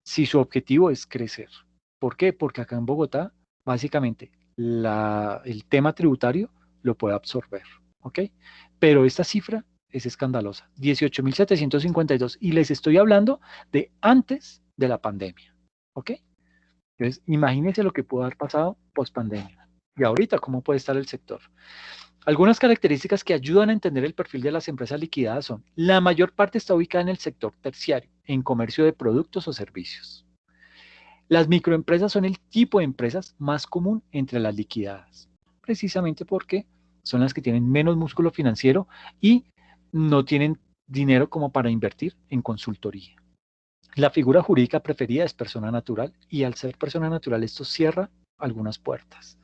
si su objetivo es crecer. ¿Por qué? Porque acá en Bogotá, básicamente, el tema tributario lo puede absorber, ¿ok? Pero esta cifra es escandalosa, 18.752, y les estoy hablando de antes de la pandemia, ¿ok? Entonces, imagínense lo que pudo haber pasado post pandemia. Y ahorita, ¿cómo puede estar el sector? Algunas características que ayudan a entender el perfil de las empresas liquidadas son: la mayor parte está ubicada en el sector terciario, en comercio de productos o servicios. Las microempresas son el tipo de empresas más común entre las liquidadas, precisamente porque son las que tienen menos músculo financiero y no tienen dinero como para invertir en consultoría. La figura jurídica preferida es persona natural y al ser persona natural esto cierra algunas puertas.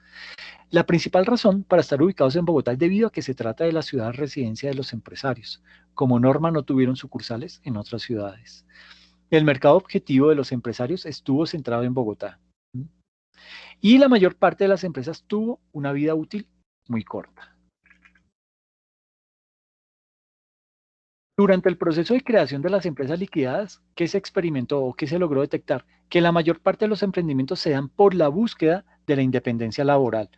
La principal razón para estar ubicados en Bogotá es debido a que se trata de la ciudad residencia de los empresarios. Como norma no tuvieron sucursales en otras ciudades. El mercado objetivo de los empresarios estuvo centrado en Bogotá. Y la mayor parte de las empresas tuvo una vida útil muy corta. Durante el proceso de creación de las empresas liquidadas, ¿qué se experimentó o qué se logró detectar? Que la mayor parte de los emprendimientos se dan por la búsqueda de la independencia laboral.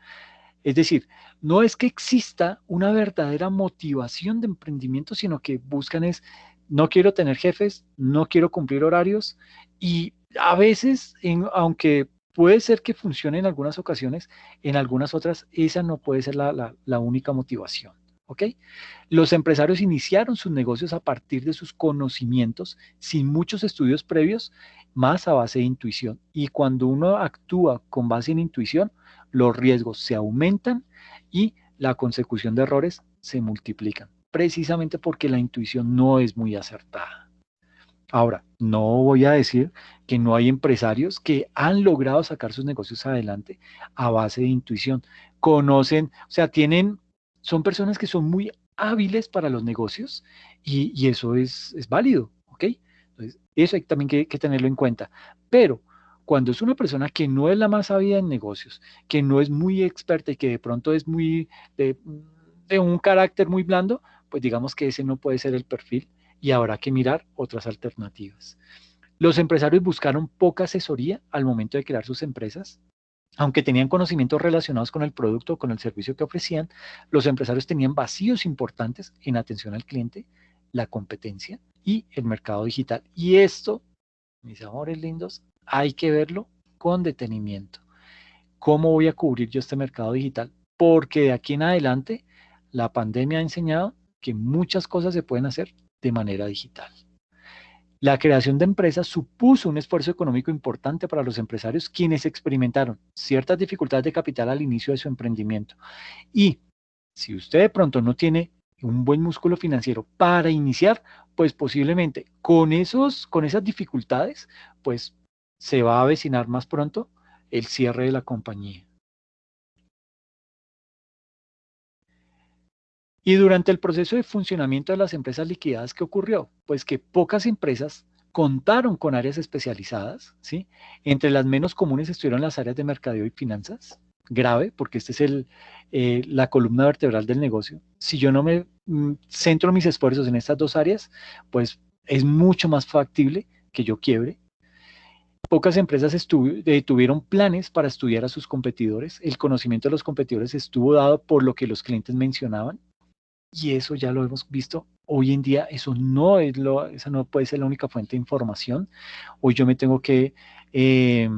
Es decir, no es que exista una verdadera motivación de emprendimiento, sino que buscan es, no quiero tener jefes, no quiero cumplir horarios y a veces, aunque puede ser que funcione en algunas ocasiones, en algunas otras esa no puede ser la única motivación. ¿Ok? Los empresarios iniciaron sus negocios a partir de sus conocimientos, sin muchos estudios previos, más a base de intuición. Y cuando uno actúa con base en intuición, los riesgos se aumentan y la consecución de errores se multiplican, precisamente porque la intuición no es muy acertada. Ahora, no voy a decir que no hay empresarios que han logrado sacar sus negocios adelante a base de intuición. Conocen, o sea, son personas que son muy hábiles para los negocios y eso es válido, ¿ok? Entonces, eso hay también que tenerlo en cuenta. Pero cuando es una persona que no es la más sabida en negocios, que no es muy experta y que de pronto es de un carácter muy blando, pues digamos que ese no puede ser el perfil y habrá que mirar otras alternativas. Los empresarios buscaron poca asesoría al momento de crear sus empresas. Aunque tenían conocimientos relacionados con el producto o con el servicio que ofrecían, los empresarios tenían vacíos importantes en atención al cliente, la competencia y el mercado digital. Y esto, mis amores lindos, hay que verlo con detenimiento. ¿Cómo voy a cubrir yo este mercado digital? Porque de aquí en adelante la pandemia ha enseñado que muchas cosas se pueden hacer de manera digital. La creación de empresas supuso un esfuerzo económico importante para los empresarios quienes experimentaron ciertas dificultades de capital al inicio de su emprendimiento. Y si usted de pronto no tiene un buen músculo financiero para iniciar, pues posiblemente con esas dificultades, pues se va a avecinar más pronto el cierre de la compañía. Y durante el proceso de funcionamiento de las empresas liquidadas, ¿qué ocurrió? Pues que pocas empresas contaron con áreas especializadas, ¿sí? Entre las menos comunes estuvieron las áreas de mercadeo y finanzas, grave, porque este es la columna vertebral del negocio. Si yo no me centro mis esfuerzos en estas dos áreas, pues es mucho más factible que yo quiebre. Pocas empresas tuvieron planes para estudiar a sus competidores. El conocimiento de los competidores estuvo dado por lo que los clientes mencionaban. Y eso ya lo hemos visto. Hoy en día esa no puede ser la única fuente de información. Hoy yo me tengo que eh,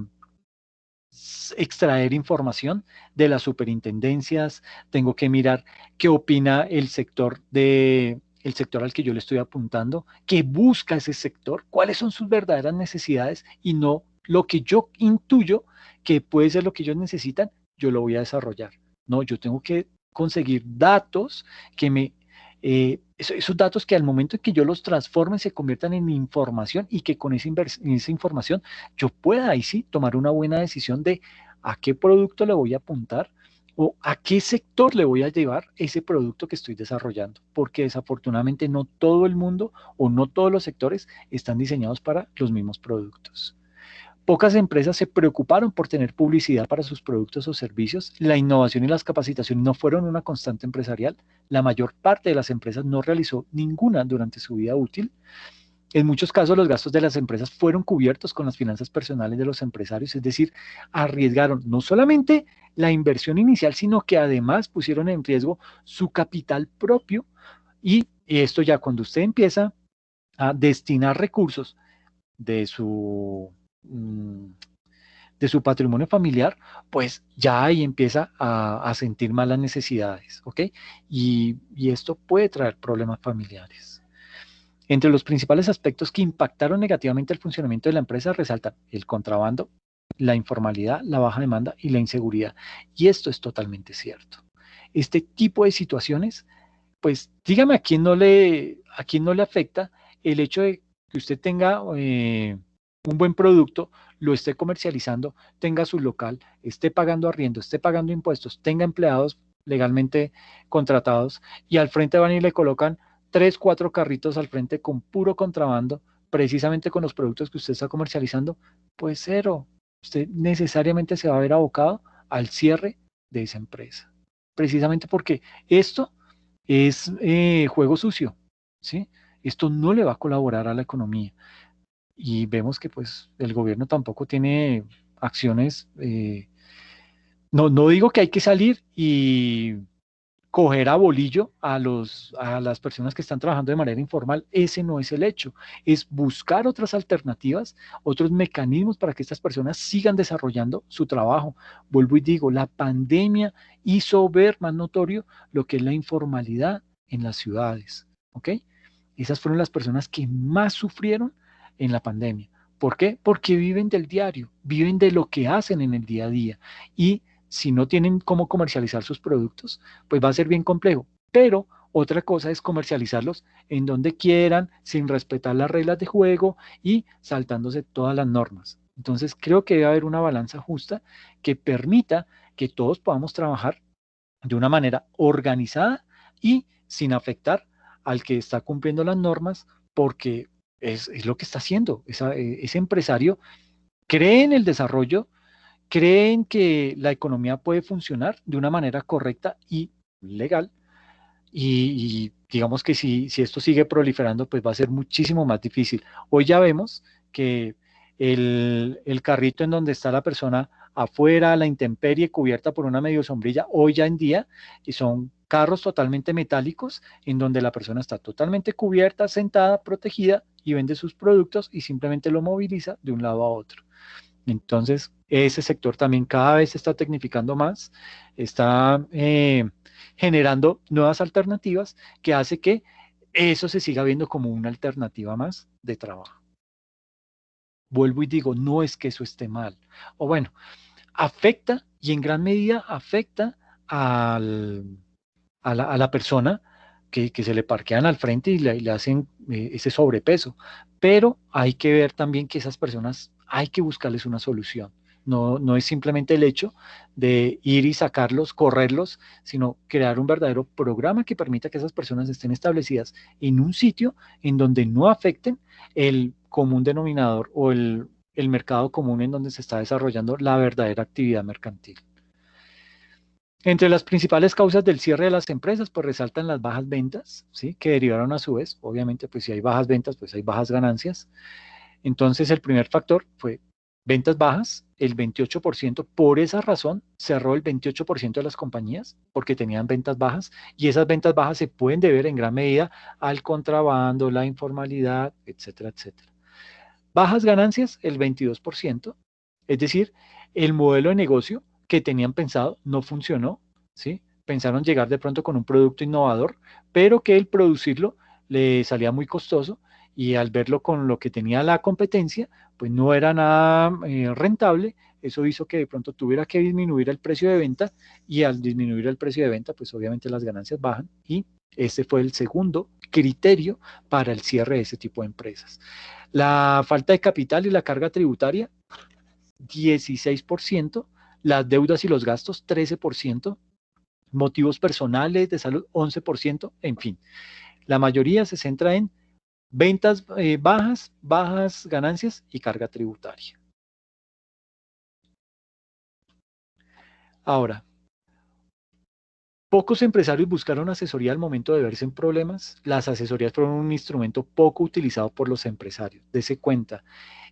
extraer información de las superintendencias, tengo que mirar qué opina el sector al que yo le estoy apuntando, qué busca ese sector, cuáles son sus verdaderas necesidades y no lo que yo intuyo que puede ser lo que ellos necesitan, yo lo voy a desarrollar. No, yo tengo que conseguir datos esos datos que al momento en que yo los transforme se conviertan en información y que con esa información yo pueda ahí sí tomar una buena decisión de a qué producto le voy a apuntar o a qué sector le voy a llevar ese producto que estoy desarrollando, porque desafortunadamente no todo el mundo o no todos los sectores están diseñados para los mismos productos. Pocas empresas se preocuparon por tener publicidad para sus productos o servicios. La innovación y las capacitaciones no fueron una constante empresarial. La mayor parte de las empresas no realizó ninguna durante su vida útil. En muchos casos, los gastos de las empresas fueron cubiertos con las finanzas personales de los empresarios, es decir, arriesgaron no solamente la inversión inicial, sino que además pusieron en riesgo su capital propio. Y esto ya cuando usted empieza a destinar recursos de mm, de su patrimonio familiar, pues ya ahí empieza a sentir malas necesidades, ¿ok? Y esto puede traer problemas familiares. Entre los principales aspectos que impactaron negativamente el funcionamiento de la empresa resaltan el contrabando, la informalidad, la baja demanda y la inseguridad. Y esto es totalmente cierto. Este tipo de situaciones, pues dígame a quién no le afecta el hecho de que usted tenga un buen producto, lo esté comercializando, tenga su local, esté pagando arriendo, esté pagando impuestos, tenga empleados legalmente contratados y al frente van y le colocan tres, cuatro carritos al frente con puro contrabando, precisamente con los productos que usted está comercializando, pues cero. Usted necesariamente se va a ver abocado al cierre de esa empresa. Precisamente porque esto es juego sucio, ¿sí? Esto no le va a colaborar a la economía y vemos que pues el gobierno tampoco tiene acciones, no digo que hay que salir y coger a bolillo a las personas que están trabajando de manera informal, ese no es el hecho, es buscar otras alternativas, otros mecanismos para que estas personas sigan desarrollando su trabajo. Vuelvo y digo, la pandemia hizo ver más notorio lo que es la informalidad en las ciudades, ¿ok? Esas fueron las personas que más sufrieron en la pandemia. ¿Por qué? Porque viven del diario, viven de lo que hacen en el día a día. Y si no tienen cómo comercializar sus productos, pues va a ser bien complejo. Pero otra cosa es comercializarlos en donde quieran, sin respetar las reglas de juego y saltándose todas las normas. Entonces creo que debe haber una balanza justa que permita que todos podamos trabajar de una manera organizada y sin afectar al que está cumpliendo las normas, porque es lo que está haciendo. Ese empresario cree en el desarrollo, cree en que la economía puede funcionar de una manera correcta y legal. Y digamos que si esto sigue proliferando, pues va a ser muchísimo más difícil. Hoy ya vemos que el carrito en donde está la persona afuera, la intemperie, cubierta por una medio sombrilla, hoy ya en día, y son carros totalmente metálicos, en donde la persona está totalmente cubierta, sentada, protegida, y vende sus productos y simplemente lo moviliza de un lado a otro. Entonces, ese sector también cada vez se está tecnificando más, está generando nuevas alternativas que hace que eso se siga viendo como una alternativa más de trabajo. Vuelvo y digo, no es que eso esté mal. O bueno, afecta y en gran medida afecta al, a la persona que se le parquean al frente y le hacen ese sobrepeso. Pero hay que ver también que esas personas hay que buscarles una solución. No, no es simplemente el hecho de ir y sacarlos, correrlos, sino crear un verdadero programa que permita que esas personas estén establecidas en un sitio en donde no afecten el común denominador o el mercado común en donde se está desarrollando la verdadera actividad mercantil. Entre las principales causas del cierre de las empresas, pues resaltan las bajas ventas, ¿sí? Que derivaron a su vez, obviamente, pues si hay bajas ventas, pues hay bajas ganancias. Entonces, el primer factor fue ventas bajas, el 28%. Por esa razón, cerró el 28% de las compañías, porque tenían ventas bajas, y esas ventas bajas se pueden deber en gran medida al contrabando, la informalidad, etcétera, etcétera. Bajas ganancias, el 22%, es decir, el modelo de negocio que tenían pensado no funcionó, ¿sí? Pensaron llegar de pronto con un producto innovador, pero que el producirlo le salía muy costoso y al verlo con lo que tenía la competencia, pues no era nada rentable. Eso hizo que de pronto tuviera que disminuir el precio de venta y al disminuir el precio de venta, pues obviamente las ganancias bajan y este fue el segundo criterio para el cierre de ese tipo de empresas. La falta de capital y la carga tributaria, 16%, las deudas y los gastos, 13%, motivos personales de salud, 11%, en fin. La mayoría se centra en ventas bajas, bajas ganancias y carga tributaria. Ahora, pocos empresarios buscaron asesoría al momento de verse en problemas. Las asesorías fueron un instrumento poco utilizado por los empresarios. Dese cuenta,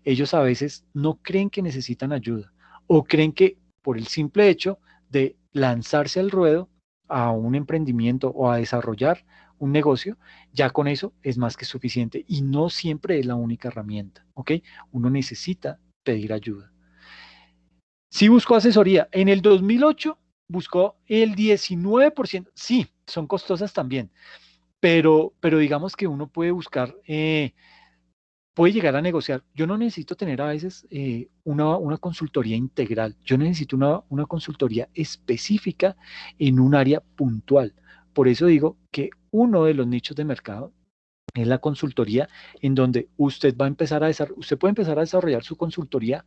ellos a veces no creen que necesitan ayuda o creen que por el simple hecho de lanzarse al ruedo a un emprendimiento o a desarrollar un negocio, ya con eso es más que suficiente y no siempre es la única herramienta, ¿ok? Uno necesita pedir ayuda. Sí buscó asesoría. En el 2008 buscó el 19%. Sí, son costosas también, pero digamos que uno puede buscar puede llegar a negociar. Yo no necesito tener a veces una consultoría integral. Yo necesito una consultoría específica en un área puntual. Por eso digo que uno de los nichos de mercado es la consultoría en donde usted va a empezar a desarrollar, usted puede empezar a desarrollar su consultoría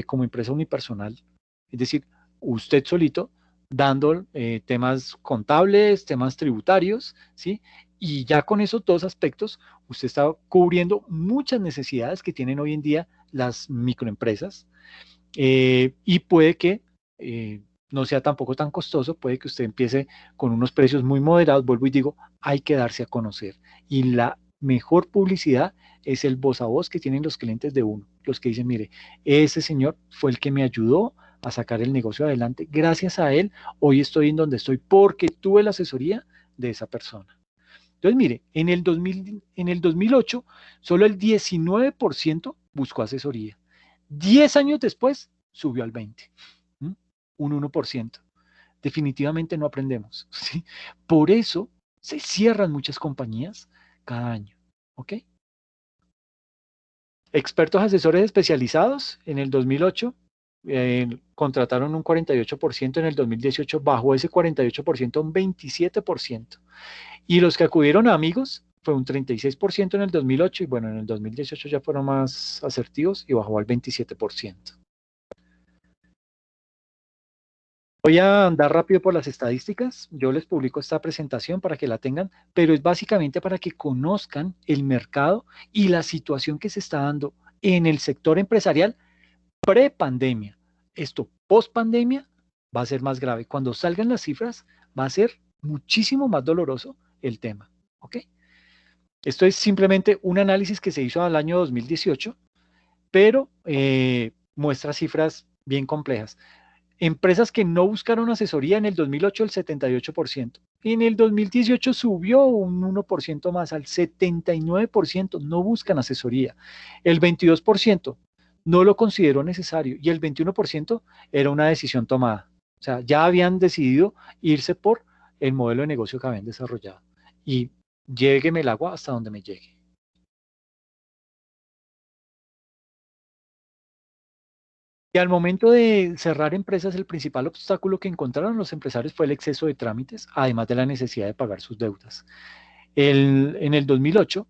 como empresa unipersonal. Es decir, usted solito dando temas contables, temas tributarios, ¿sí? Y ya con esos dos aspectos, usted está cubriendo muchas necesidades que tienen hoy en día las microempresas y puede que no sea tampoco tan costoso, puede que usted empiece con unos precios muy moderados, vuelvo y digo, hay que darse a conocer. Y la mejor publicidad es el voz a voz que tienen los clientes de uno, los que dicen, mire, ese señor fue el que me ayudó a sacar el negocio adelante, gracias a él, hoy estoy en donde estoy porque tuve la asesoría de esa persona. Entonces, mire, en el 2008, solo el 19% buscó asesoría. 10 años después, subió al 20%, ¿m? Un 1%. Definitivamente no aprendemos, ¿sí? Por eso se cierran muchas compañías cada año, ¿ok? Expertos asesores especializados en el 2008 contrataron un 48%, en el 2018 bajó ese 48% a un 27%. Y los que acudieron a amigos fue un 36% en el 2008 y bueno, en el 2018 ya fueron más asertivos y bajó al 27%. Voy a andar rápido por las estadísticas. Yo les publico esta presentación para que la tengan, pero es básicamente para que conozcan el mercado y la situación que se está dando en el sector empresarial pre-pandemia. Esto post-pandemia va a ser más grave. Cuando salgan las cifras, va a ser muchísimo más doloroso el tema. ¿Ok? Esto es simplemente un análisis que se hizo al año 2018 pero muestra cifras bien complejas. Empresas que no buscaron asesoría en el 2008, el 78%. En el 2018 subió un 1% más, al 79% no buscan asesoría. El 22% no lo consideró necesario y el 21% era una decisión tomada. O sea, ya habían decidido irse por el modelo de negocio que habían desarrollado. Y llégueme el agua hasta donde me llegue. Y al momento de cerrar empresas, el principal obstáculo que encontraron los empresarios fue el exceso de trámites, además de la necesidad de pagar sus deudas. En el 2008,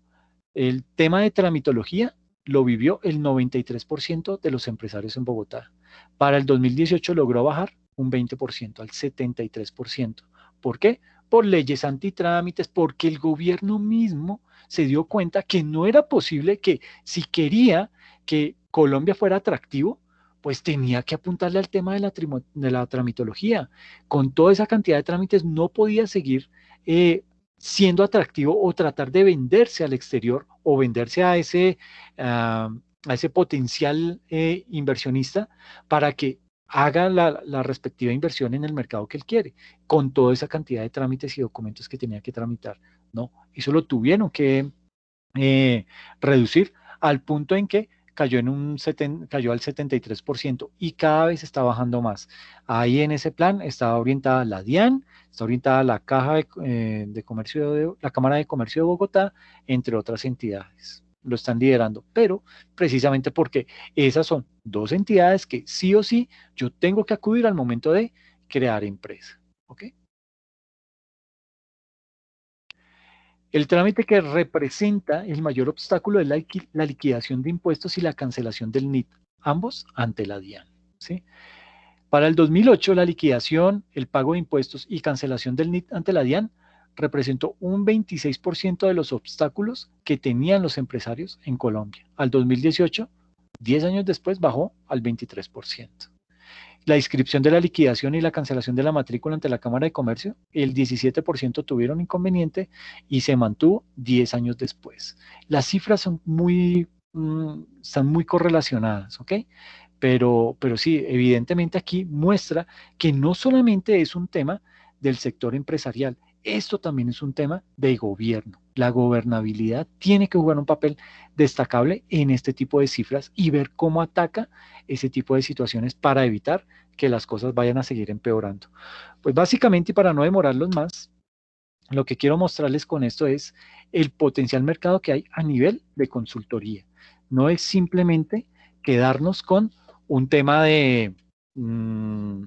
el tema de tramitología lo vivió el 93% de los empresarios en Bogotá. Para el 2018 logró bajar un 20% al 73%. ¿Por qué? Por leyes antitrámites, porque el gobierno mismo se dio cuenta que no era posible que si quería que Colombia fuera atractivo, pues tenía que apuntarle al tema de la tramitología. Con toda esa cantidad de trámites no podía seguir siendo atractivo o tratar de venderse al exterior o venderse a ese potencial inversionista para que haga la respectiva inversión en el mercado que él quiere, con toda esa cantidad de trámites y documentos que tenía que tramitar. No, eso lo tuvieron que reducir al punto en que cayó al 73% y cada vez está bajando más. Ahí en ese plan está orientada la DIAN, está orientada la Caja de Comercio la Cámara de Comercio de Bogotá, entre otras entidades. Lo están liderando, pero precisamente porque esas son dos entidades que sí o sí yo tengo que acudir al momento de crear empresa. ¿Ok? El trámite que representa el mayor obstáculo es la liquidación de impuestos y la cancelación del NIT, ambos ante la DIAN. ¿Sí? Para el 2008, la liquidación, el pago de impuestos y cancelación del NIT ante la DIAN representó un 26% de los obstáculos que tenían los empresarios en Colombia. Al 2018, 10 años después, bajó al 23%. La inscripción de la liquidación y la cancelación de la matrícula ante la Cámara de Comercio, el 17% tuvieron inconveniente y se mantuvo 10 años después. Las cifras son están muy correlacionadas, ¿ok? Pero sí, evidentemente aquí muestra que no solamente es un tema del sector empresarial, esto también es un tema de gobierno. La gobernabilidad tiene que jugar un papel destacable en este tipo de cifras y ver cómo ataca ese tipo de situaciones para evitar que las cosas vayan a seguir empeorando. Pues básicamente, y para no demorarlos más, lo que quiero mostrarles con esto es el potencial mercado que hay a nivel de consultoría. No es simplemente quedarnos con un tema mm,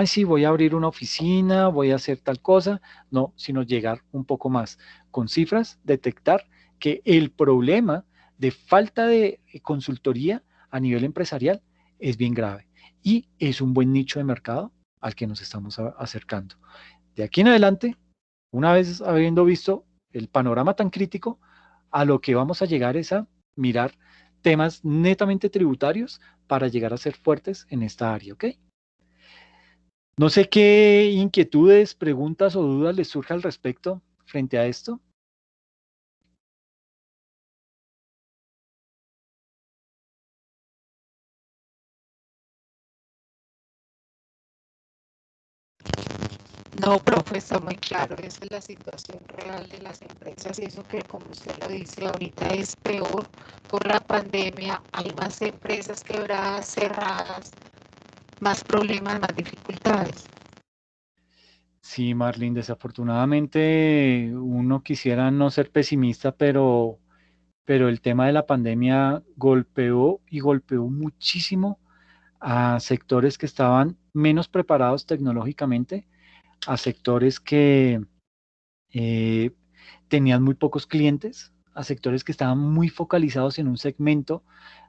sí, voy a abrir una oficina, voy a hacer tal cosa, no, sino llegar un poco más con cifras, detectar que el problema de falta de consultoría a nivel empresarial es bien grave y es un buen nicho de mercado al que nos estamos acercando. De aquí en adelante, una vez habiendo visto el panorama tan crítico, a lo que vamos a llegar es a mirar temas netamente tributarios para llegar a ser fuertes en esta área, ¿ok? No sé qué inquietudes, preguntas o dudas les surge al respecto frente a esto. No, profe, está muy claro. Esa es la situación real de las empresas y eso que, como usted lo dice, ahorita es peor por la pandemia. Hay más empresas quebradas, cerradas, más problemas, más dificultades. Sí, Marlene, desafortunadamente uno quisiera no ser pesimista, pero el tema de la pandemia golpeó y golpeó muchísimo a sectores que estaban menos preparados tecnológicamente, a sectores que eh, tenían muy pocos clientes, a sectores que estaban muy focalizados en un segmento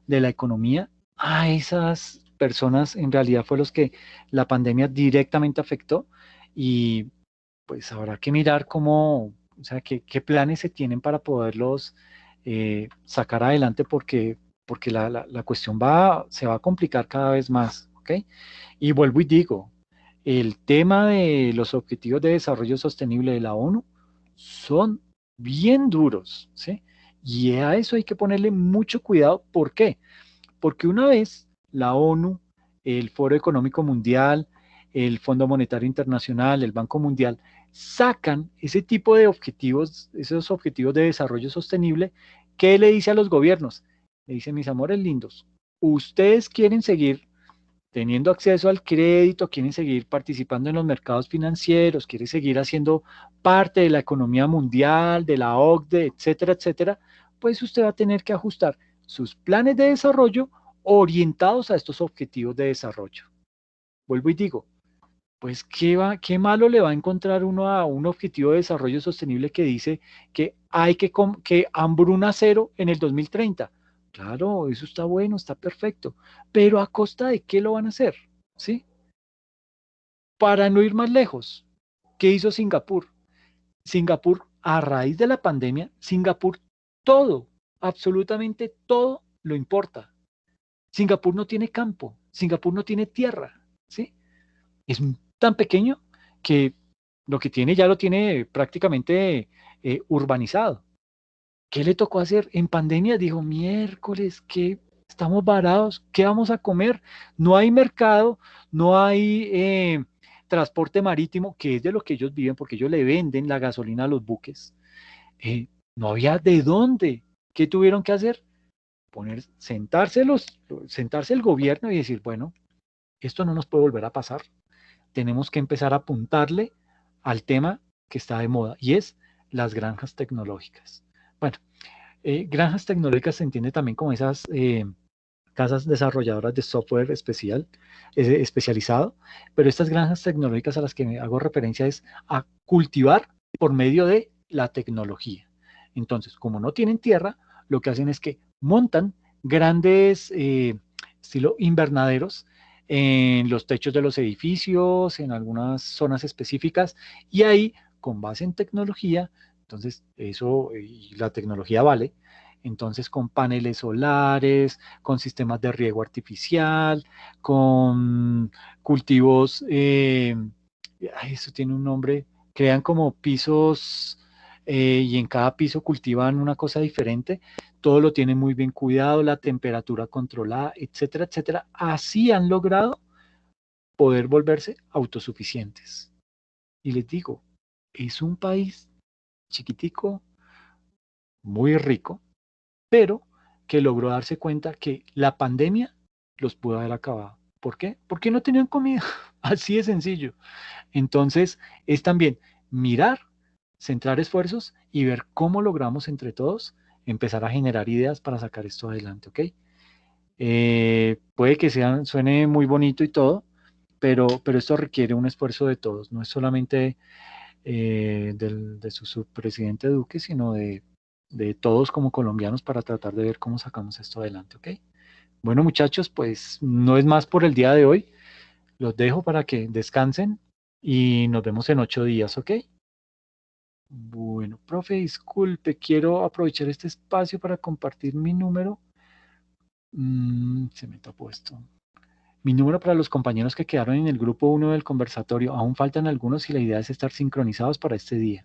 de la economía. A esas personas en realidad fue los que la pandemia directamente afectó y pues habrá que mirar cómo, o sea, qué planes se tienen para poderlos sacar adelante porque la cuestión se va a complicar cada vez más, ¿ok? Y vuelvo y digo, el tema de los Objetivos de Desarrollo Sostenible de la ONU son bien duros, ¿sí? Y a eso hay que ponerle mucho cuidado. ¿Por qué? Porque una vez la ONU, el Foro Económico Mundial, el Fondo Monetario Internacional, el Banco Mundial, sacan ese tipo de objetivos, esos objetivos de desarrollo sostenible, ¿qué le dice a los gobiernos? Le dice, mis amores lindos, ustedes quieren seguir teniendo acceso al crédito, quieren seguir participando en los mercados financieros, quieren seguir haciendo parte de la economía mundial, de la OCDE, etcétera, etcétera, pues usted va a tener que ajustar sus planes de desarrollo orientados a estos objetivos de desarrollo. Vuelvo y digo, pues qué malo le va a encontrar uno a un objetivo de desarrollo sostenible que dice que hay que hambruna cero en el 2030. Claro, eso está bueno, está perfecto, pero ¿a costa de qué lo van a hacer? ¿Sí? Para no ir más lejos, ¿qué hizo Singapur? Singapur, a raíz de la pandemia, Singapur todo, absolutamente todo lo importa. Singapur no tiene campo, Singapur no tiene tierra, ¿sí? Es tan pequeño que lo que tiene ya lo tiene prácticamente urbanizado. ¿Qué le tocó hacer? En pandemia dijo, miércoles, ¿qué? Estamos varados, ¿qué vamos a comer? No hay mercado, no hay transporte marítimo, que es de lo que ellos viven, porque ellos le venden la gasolina a los buques. No había de dónde. ¿Qué tuvieron que hacer? Sentarse el gobierno y decir, bueno, esto no nos puede volver a pasar. Tenemos que empezar a apuntarle al tema que está de moda y es las granjas tecnológicas. Bueno, granjas tecnológicas se entiende también como esas casas desarrolladoras de software especializado, pero estas granjas tecnológicas a las que me hago referencia es a cultivar por medio de la tecnología. Entonces, como no tienen tierra, lo que hacen es que montan grandes estilo invernaderos en los techos de los edificios, en algunas zonas específicas, y ahí, con base en tecnología, entonces eso, y la tecnología vale, entonces con paneles solares, con sistemas de riego artificial, con cultivos, eso tiene un nombre, crean como pisos y en cada piso cultivan una cosa diferente, todo lo tienen muy bien cuidado, la temperatura controlada, etcétera, etcétera. Así han logrado poder volverse autosuficientes. Y les digo, es un país chiquitico, muy rico, pero que logró darse cuenta que la pandemia los pudo haber acabado. ¿Por qué? Porque no tenían comida. Así de sencillo. Entonces, es también mirar, centrar esfuerzos y ver cómo logramos entre todos empezar a generar ideas para sacar esto adelante, ¿ok? Puede que suene muy bonito y todo, pero esto requiere un esfuerzo de todos, no es solamente de su subpresidente Duque, sino de todos como colombianos para tratar de ver cómo sacamos esto adelante, ¿ok? Bueno, muchachos, pues no es más por el día de hoy. Los dejo para que descansen y nos vemos en 8 días, ¿ok? Bueno, profe, disculpe, quiero aprovechar este espacio para compartir mi número. Se me tapó esto. Mi número para los compañeros que quedaron en el grupo 1 del conversatorio. Aún faltan algunos y la idea es estar sincronizados para este día.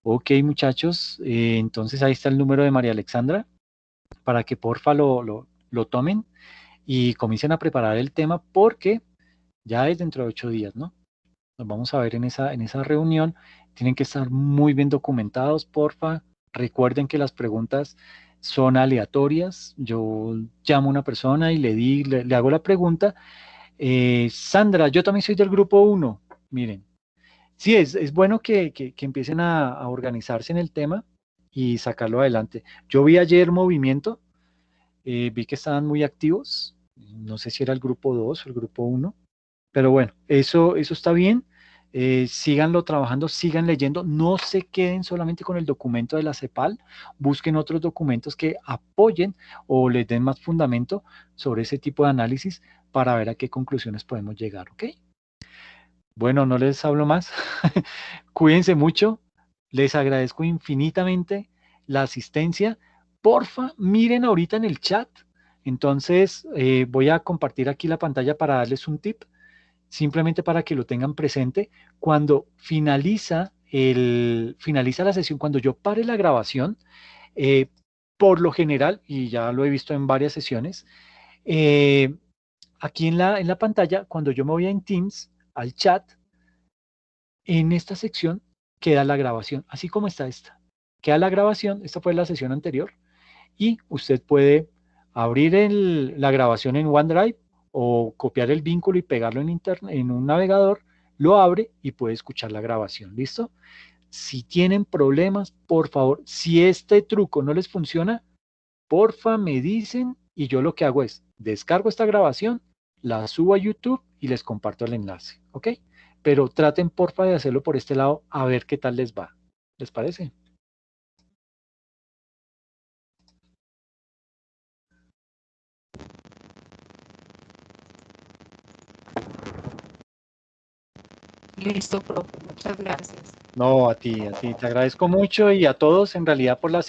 Ok, muchachos, entonces ahí está el número de María Alexandra para que porfa lo tomen y comiencen a preparar el tema porque ya es dentro de 8 días, ¿no? Nos vamos a ver en esa reunión. Tienen que estar muy bien documentados, porfa. Recuerden que las preguntas son aleatorias. Yo llamo a una persona y le hago la pregunta. Sandra, yo también soy del grupo 1. Miren, sí, es bueno que empiecen a organizarse en el tema y sacarlo adelante. Yo vi ayer movimiento, vi que estaban muy activos. No sé si era el grupo 2 o el grupo 1. Pero bueno, eso está bien. Síganlo trabajando, sigan leyendo, no se queden solamente con el documento de la CEPAL, busquen otros documentos que apoyen o les den más fundamento sobre ese tipo de análisis para ver a qué conclusiones podemos llegar, ¿ok? Bueno, no les hablo más. Cuídense mucho. Les agradezco infinitamente la asistencia. Porfa, miren ahorita en el chat. Entonces, voy a compartir aquí la pantalla para darles un tip simplemente para que lo tengan presente. Cuando finaliza la sesión, cuando yo pare la grabación, por lo general, y ya lo he visto en varias sesiones, aquí en la pantalla, cuando yo me voy en Teams, al chat, en esta sección queda la grabación, así como está esta. Queda la grabación, esta fue la sesión anterior, y usted puede abrir la grabación en OneDrive o copiar el vínculo y pegarlo en un navegador, lo abre y puede escuchar la grabación. ¿Listo? Si tienen problemas, por favor, si este truco no les funciona, porfa me dicen y yo lo que hago es descargo esta grabación, la subo a YouTube y les comparto el enlace, ¿ok? Pero traten porfa de hacerlo por este lado a ver qué tal les va. ¿Les parece? Listo, profe, muchas gracias. No, a ti, te agradezco mucho y a todos en realidad por la